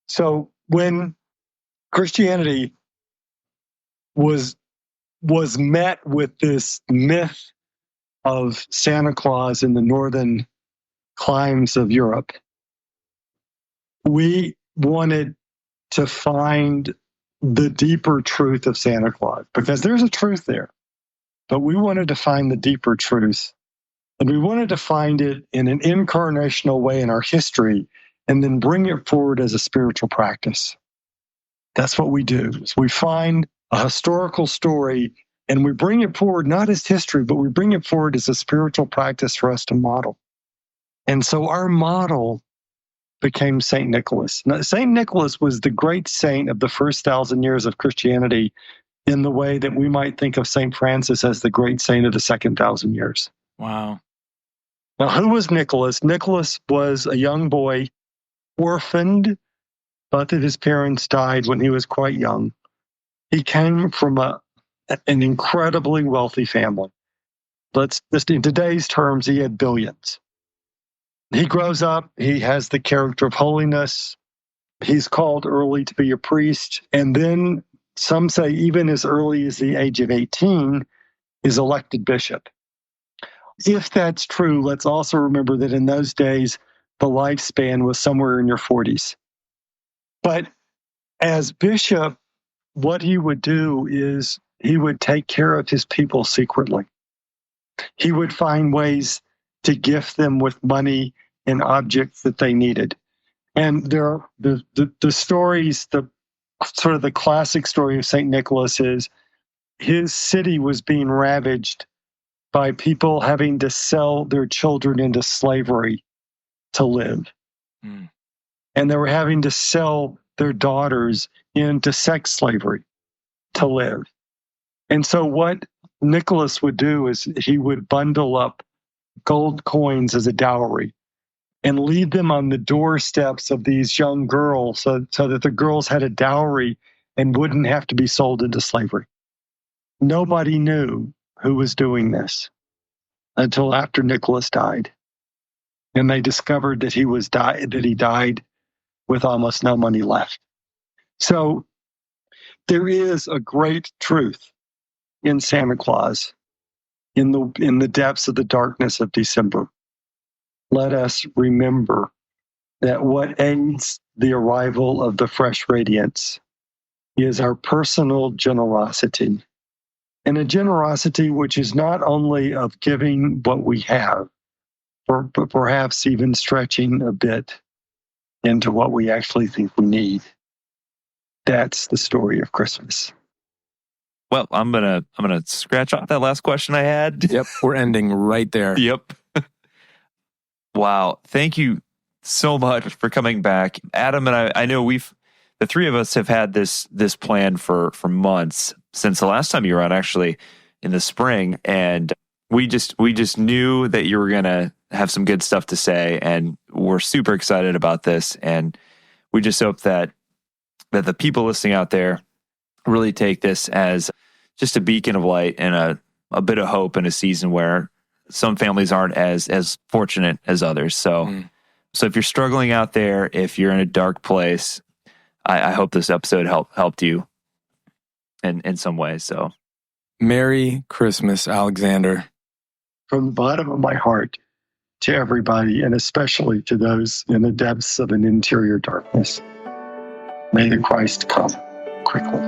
So when Christianity was met with this myth of Santa Claus in the northern climes of Europe, we wanted to find the deeper truth of Santa Claus, because there's a truth there. But we wanted to find the deeper truth. And we wanted to find it in an incarnational way in our history and then bring it forward as a spiritual practice. That's what we do. Is we find a historical story and we bring it forward not as history, but we bring it forward as a spiritual practice for us to model. And so our model became St. Nicholas. Now, St. Nicholas was the great saint of the first 1,000 years of Christianity in the way that we might think of St. Francis as the great saint of the second 1,000 years. Wow. Now, who was Nicholas? Nicholas was a young boy, orphaned. Both of his parents died when he was quite young. He came from an incredibly wealthy family. Let's just, in today's terms, he had billions. He grows up, he has the character of holiness. He's called early to be a priest. And then some say even as early as the age of 18 is elected bishop. If that's true, let's also remember that in those days, the lifespan was somewhere in your 40s. But as bishop, what he would do is he would take care of his people secretly. He would find ways to gift them with money and objects that they needed. And there are the stories, the sort of the classic story of St. Nicholas is his city was being ravaged by people having to sell their children into slavery to live. Mm. And they were having to sell their daughters into sex slavery to live. And so what Nicholas would do is he would bundle up gold coins as a dowry and leave them on the doorsteps of these young girls so that the girls had a dowry and wouldn't have to be sold into slavery. Nobody knew who was doing this until after Nicholas died. And they discovered that he died with almost no money left. So there is a great truth in Santa Claus in the depths of the darkness of December. Let us remember that what aids the arrival of the fresh radiance is our personal generosity. And a generosity which is not only of giving what we have, but perhaps even stretching a bit into what we actually think we need. That's the story of Christmas. Well, I'm gonna scratch off that last question I had. Yep, we're ending right there. Yep. Wow. Thank you so much for coming back. Adam and I know the three of us have had this plan for months, since the last time you were on, actually, in the spring. And we just knew that you were gonna have some good stuff to say, and we're super excited about this. And we just hope that the people listening out there really take this as just a beacon of light and a bit of hope in a season where some families aren't as fortunate as others. So if you're struggling out there, if you're in a dark place, I hope this episode helped you in some way. So Merry Christmas, Alexander. From the bottom of my heart to everybody, and especially to those in the depths of an interior darkness, may the Christ come quickly.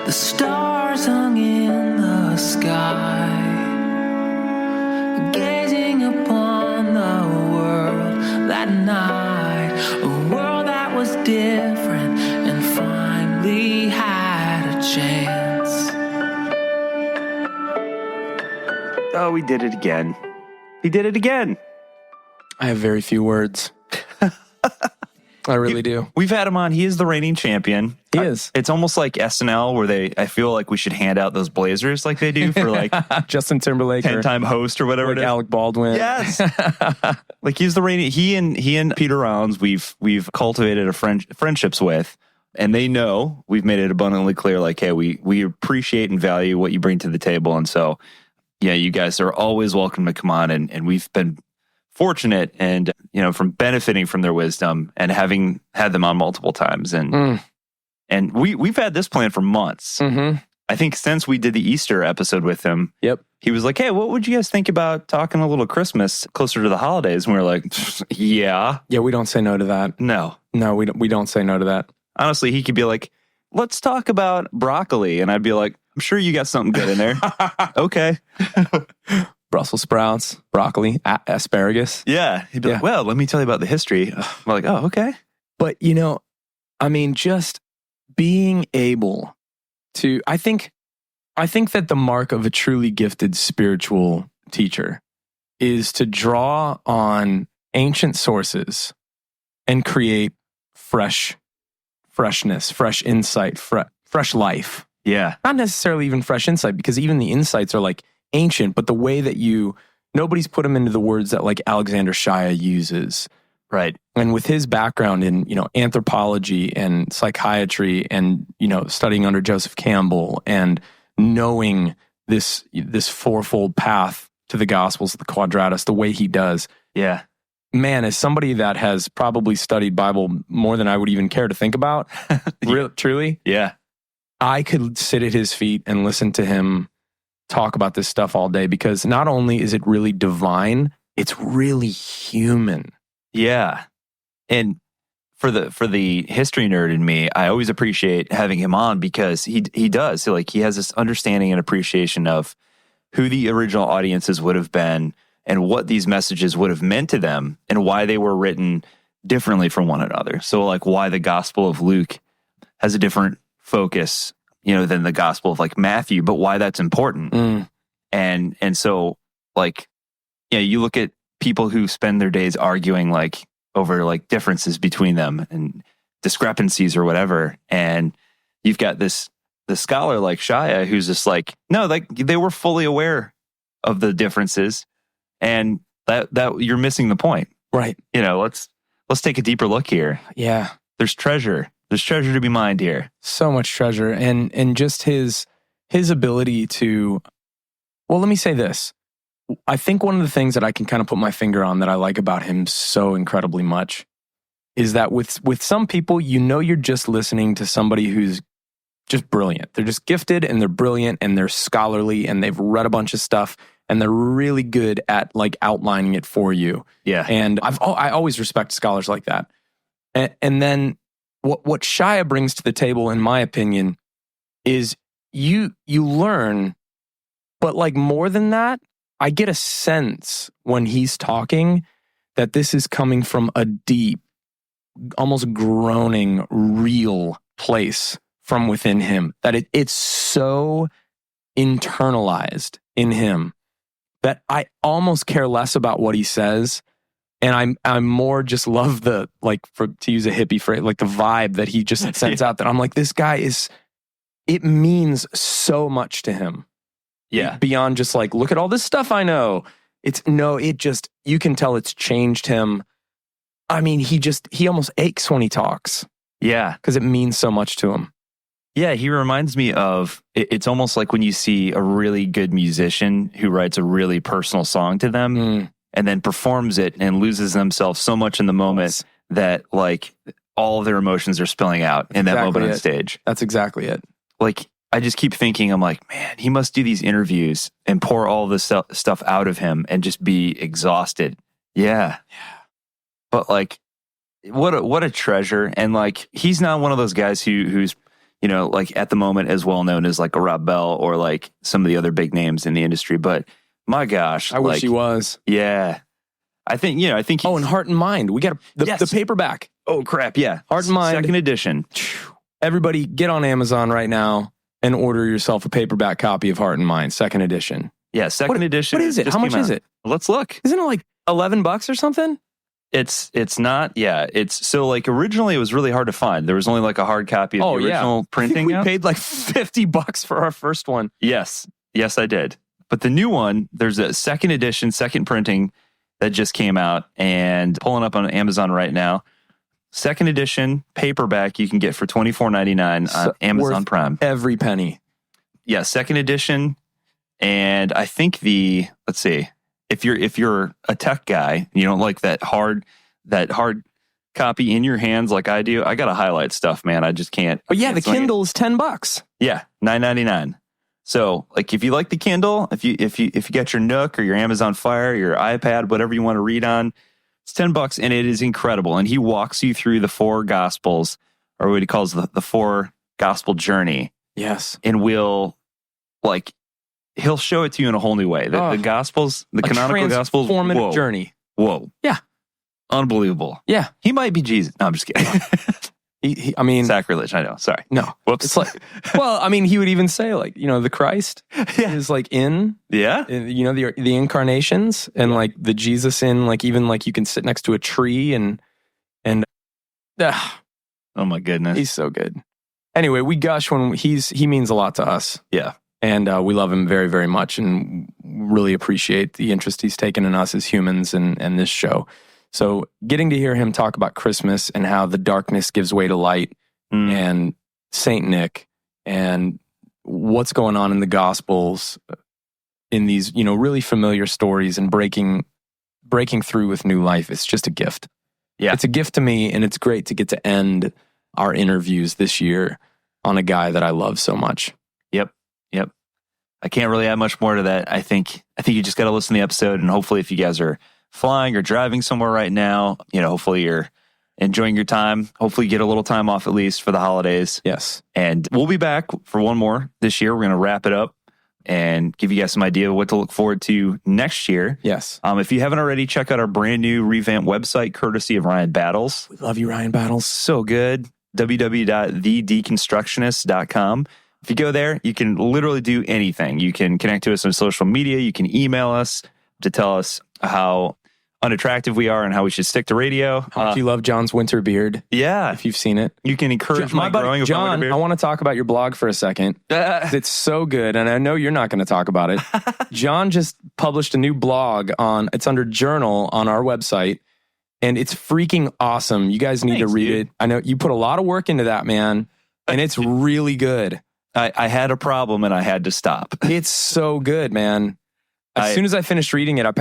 The stars hung in the sky, gazing upon the world that night, a world that was different and finally had a chance. Oh, we did it again. He did it again. I have very few words. I really do. We've had him on. He is the reigning champion. He is. It's almost like SNL, where I feel like we should hand out those blazers like they do for like Justin Timberlake, 10-time host or whatever like it is. Alec Baldwin. Yes. Like he's the reigning. He and Peter Rollins, we've cultivated friendships with, and they know we've made it abundantly clear, like, hey, we appreciate and value what you bring to the table, and so yeah, you guys are always welcome to come on, and we've been fortunate and from benefiting from their wisdom and having had them on multiple times, and we've had this plan for months. Mm-hmm. I think since we did the Easter episode with him. Yep. He was like, hey, what would you guys think about talking a little Christmas closer to the holidays? And we were like, yeah. Yeah, we don't say no to that. No, we don't say no to that. honestly, he could be like, let's talk about broccoli, and I'd be like, I'm sure you got something good in there. Okay. Brussels sprouts, broccoli, asparagus. Yeah. He'd be like, well, let me tell you about the history. I'm like, oh, okay. But, just being able to, I think that the mark of a truly gifted spiritual teacher is to draw on ancient sources and create freshness, fresh insight, fresh life. Yeah. Not necessarily even fresh insight, because even the insights are like ancient, but the way that nobody's put them into the words that like Alexander Shaia uses. Right. And with his background in, anthropology and psychiatry and, studying under Joseph Campbell and knowing this fourfold path to the Gospels, the Quadratus, the way he does. Yeah. Man, as somebody that has probably studied Bible more than I would even care to think about, truly, Yeah. I could sit at his feet and listen to him talk about this stuff all day, because not only is it really divine, it's really human. Yeah. And for the history nerd in me, I always appreciate having him on, because he does. Like, he has this understanding and appreciation of who the original audiences would have been and what these messages would have meant to them and why they were written differently from one another. So like why the Gospel of Luke has a different focus, than the Gospel of like Matthew, but why that's important. And so like, you look at people who spend their days arguing like over like differences between them and discrepancies or whatever. And you've got the scholar like Shaia who's just like, no, like they were fully aware of the differences, and that you're missing the point. Right. Let's take a deeper look here. Yeah. There's treasure to be mined here. So much treasure. And just his ability to, well, let me say this. I think one of the things that I can kind of put my finger on that I like about him so incredibly much is that with some people, you're just listening to somebody who's just brilliant. They're just gifted and they're brilliant and they're scholarly and they've read a bunch of stuff and they're really good at like outlining it for you. Yeah. And I always respect scholars like that. And then what Shaia brings to the table, in my opinion, is you learn, but like more than that, I get a sense when he's talking that this is coming from a deep, almost groaning, real place from within him that it's so internalized in him that I almost care less about what he says. And I'm more just love the, like, to use a hippie phrase, like the vibe that he just sends out, that I'm like, this guy it means so much to him. Yeah. Beyond just like, look at all this stuff I know. You can tell it's changed him. I mean, he almost aches when he talks. Yeah. Because it means so much to him. Yeah, he reminds me of, it's almost like when you see a really good musician who writes a really personal song to them and then performs it and loses themselves so much in the moment that, like, all of their emotions are spilling out in that moment on stage. That's exactly it. Like, I just keep thinking, I'm like, man, he must do these interviews and pour all this stuff out of him and just be exhausted. Yeah. But, like, what a treasure. And, like, he's not one of those guys who's, you know, like, at the moment as well known as, like, a Rob Bell or, like, some of the other big names in the industry. But my gosh, I wish he was. Yeah, I think and Heart and Mind. We got the paperback. Oh crap, yeah, Heart and Mind, second edition. Everybody, get on Amazon right now and order yourself a paperback copy of Heart and Mind, second edition. Yeah, second edition. What is it? How much is it? Let's look. Isn't it like $11 or something? It's not. Yeah, it's so, like, originally it was really hard to find. There was only like a hard copy of the original printing. I think we paid like $50 for our first one. Yes, I did. But the new one, there's a second edition, second printing that just came out, and pulling up on Amazon right now. Second edition paperback you can get for $24.99 on Amazon Prime. Every penny. Yeah, second edition, and I think let's see, if you're a tech guy, you don't like that hard copy in your hands like I do. I gotta highlight stuff, man. I just can't. But yeah, the Kindle is $10. Yeah, $9.99. So, like, if you like the Kindle, if you get your Nook or your Amazon Fire, your iPad, whatever you want to read on, it's $10, and it is incredible. And he walks you through the four Gospels, or what he calls the four Gospel journey. Yes, and he'll show it to you in a whole new way. The Gospels, the canonical Gospels, transformative journey. Whoa, yeah, unbelievable. Yeah, he might be Jesus. No, I'm just kidding. I mean, sacrilege. I know. Sorry. No. Whoops. It's like, well, I mean, he would even say, like, you know, the Christ is like you know, the incarnations, and like the Jesus in, like, even like you can sit next to a tree and oh my goodness, he's so good. Anyway, we gush when he means a lot to us. Yeah. And we love him very, very much, and really appreciate the interest he's taken in us as humans and this show. So getting to hear him talk about Christmas and how the darkness gives way to light, and Saint Nick, and what's going on in the Gospels in these, you know, really familiar stories, and breaking through with new life, it's just a gift. Yeah. It's a gift to me, and it's great to get to end our interviews this year on a guy that I love so much. Yep. I can't really add much more to that. I think you just got to listen to the episode, and hopefully if you guys are flying or driving somewhere right now, you know, hopefully you're enjoying your time. Hopefully you get a little time off at least for the holidays. Yes. And we'll be back for one more this year. We're going to wrap it up and give you guys some idea of what to look forward to next year. Yes. If you haven't already, check out our brand new revamped website, courtesy of Ryan Battles. We love you, Ryan Battles. So good. www.thedeconstructionist.com. If you go there, you can literally do anything. You can connect to us on social media. You can email us to tell us how unattractive we are and how we should stick to radio. How much you love John's winter beard. Yeah. If you've seen it. You can encourage my growing of John, winter beard. I want to talk about your blog for a second. It's so good, and I know you're not going to talk about it. John just published a new blog it's under Journal on our website, and it's freaking awesome. You guys need to read it. I know you put a lot of work into that, man, and it's really good. I had a problem and I had to stop. It's so good, man. As soon as I finished reading it, I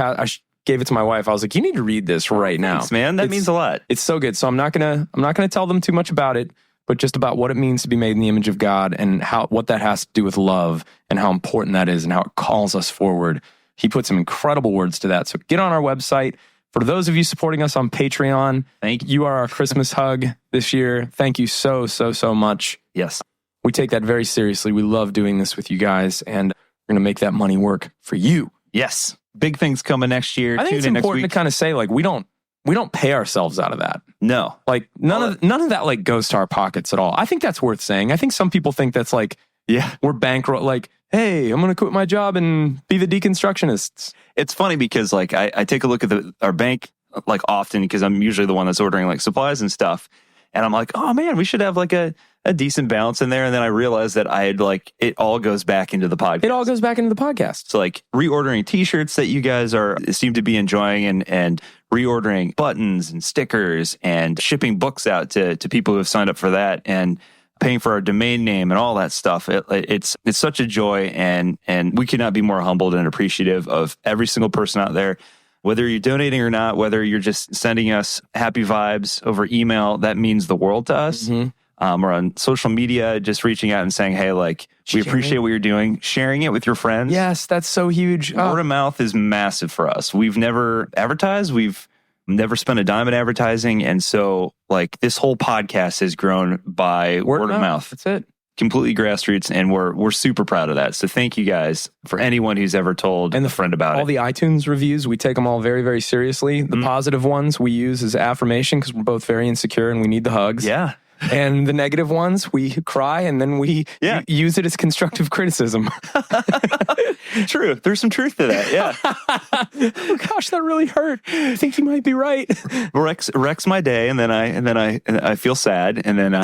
gave it to my wife. I was like, "You need to read this right now, thanks, man. That means a lot. It's so good." So I'm not gonna tell them too much about it, but just about what it means to be made in the image of God, and what that has to do with love, and how important that is, and how it calls us forward. He put some incredible words to that. So get on our website. For those of you supporting us on Patreon, thank you. You are our Christmas hug this year. Thank you so much. Yes. We take that very seriously. We love doing this with you guys, and we're going to make that money work for you. Yes. Big things coming next year. I think it's important to kind of say, like, we don't we don't pay ourselves out of that. No. Like none of that like goes to our pockets at all. I think that's worth saying. I think some people think that's like, Yeah. we're bankroll. Like, hey, I'm going to quit my job and be the Deconstructionists. It's funny because like I take a look at our bank like often because I'm usually the one that's ordering like supplies and stuff. And I'm like, oh man, we should have like a decent balance in there. And then I realized that I had like, it all goes back into the podcast. It all goes back into the podcast. So like reordering t-shirts that you guys seem to be enjoying and reordering buttons and stickers and shipping books out to people who have signed up for that and paying for our domain name and all that stuff. It's such a joy and we could not be more humbled and appreciative of every single person out there. Whether you're donating or not, whether you're just sending us happy vibes over email, that means the world to us. Or on social media, just reaching out and saying, hey, like, we appreciate what you're doing. Sharing it with your friends. Yes, that's so huge. Word of mouth is massive for us. We've never advertised. We've never spent a dime in advertising. And so, like, this whole podcast has grown by word of mouth. That's it. Completely grassroots, and we're super proud of that. So thank you guys for anyone who's ever told a friend about it. All the iTunes reviews, we take them all very, very seriously. The positive ones we use as affirmation because we're both very insecure and we need the hugs. Yeah. And the negative ones, we cry and then we use it as constructive criticism. True. There's some truth to that. Yeah. Oh gosh, that really hurt. I think you might be right. Wrecks my day, and then I feel sad, and then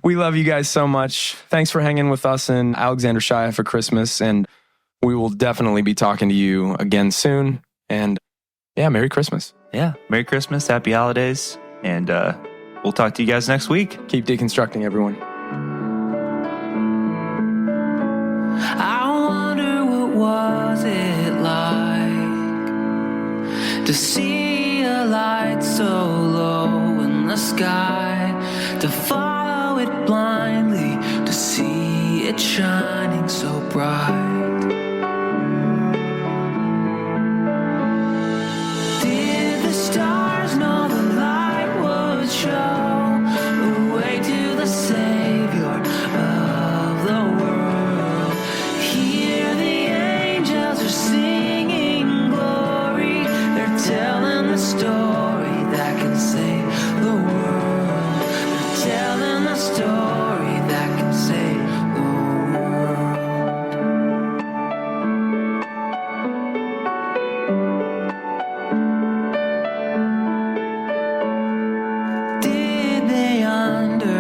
we love you guys so much. Thanks for hanging with us and Alexander Shaia for Christmas. And we will definitely be talking to you again soon. And yeah, Merry Christmas. Yeah. Merry Christmas. Happy holidays. And we'll talk to you guys next week. Keep deconstructing, everyone. I wonder what was it like to see a light so low in the sky, to follow it blindly, to see it shining so bright. Did the stars know the light would show the way to the Savior of the world? Hear the angels are singing glory. They're telling the story that can save the world. They're telling the story that can save the world. Did they understand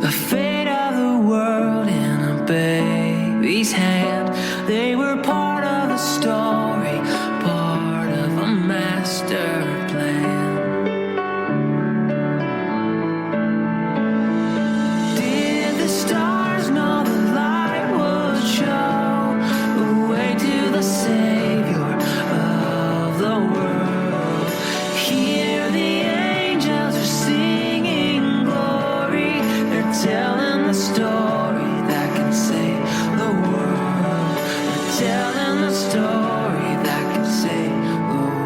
the fate of the world in a baby's hand? They were part of the story, part of a master plan. Did the stars know the light would show the way to the Savior of the world? Hear the angels are singing glory. They're telling the story that can save the world. They're telling the story that can save the world.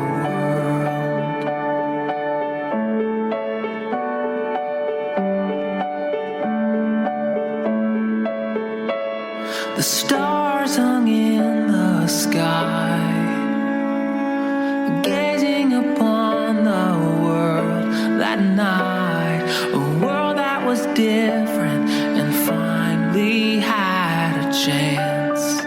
The stars hung in the sky, gazing upon the world that night, a world that was different and finally had a chance.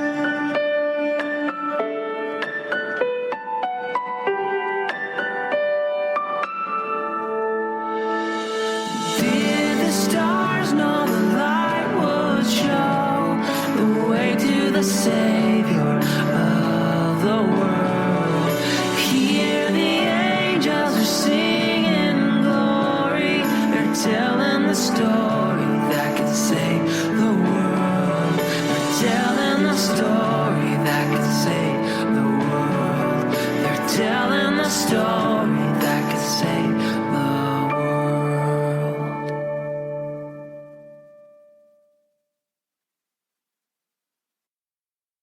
Did the stars know the light would show the way to the Savior of the world? Hear the angels are singing glory. They're telling the story that can save the world. They're telling the story that can save the world. They're telling the story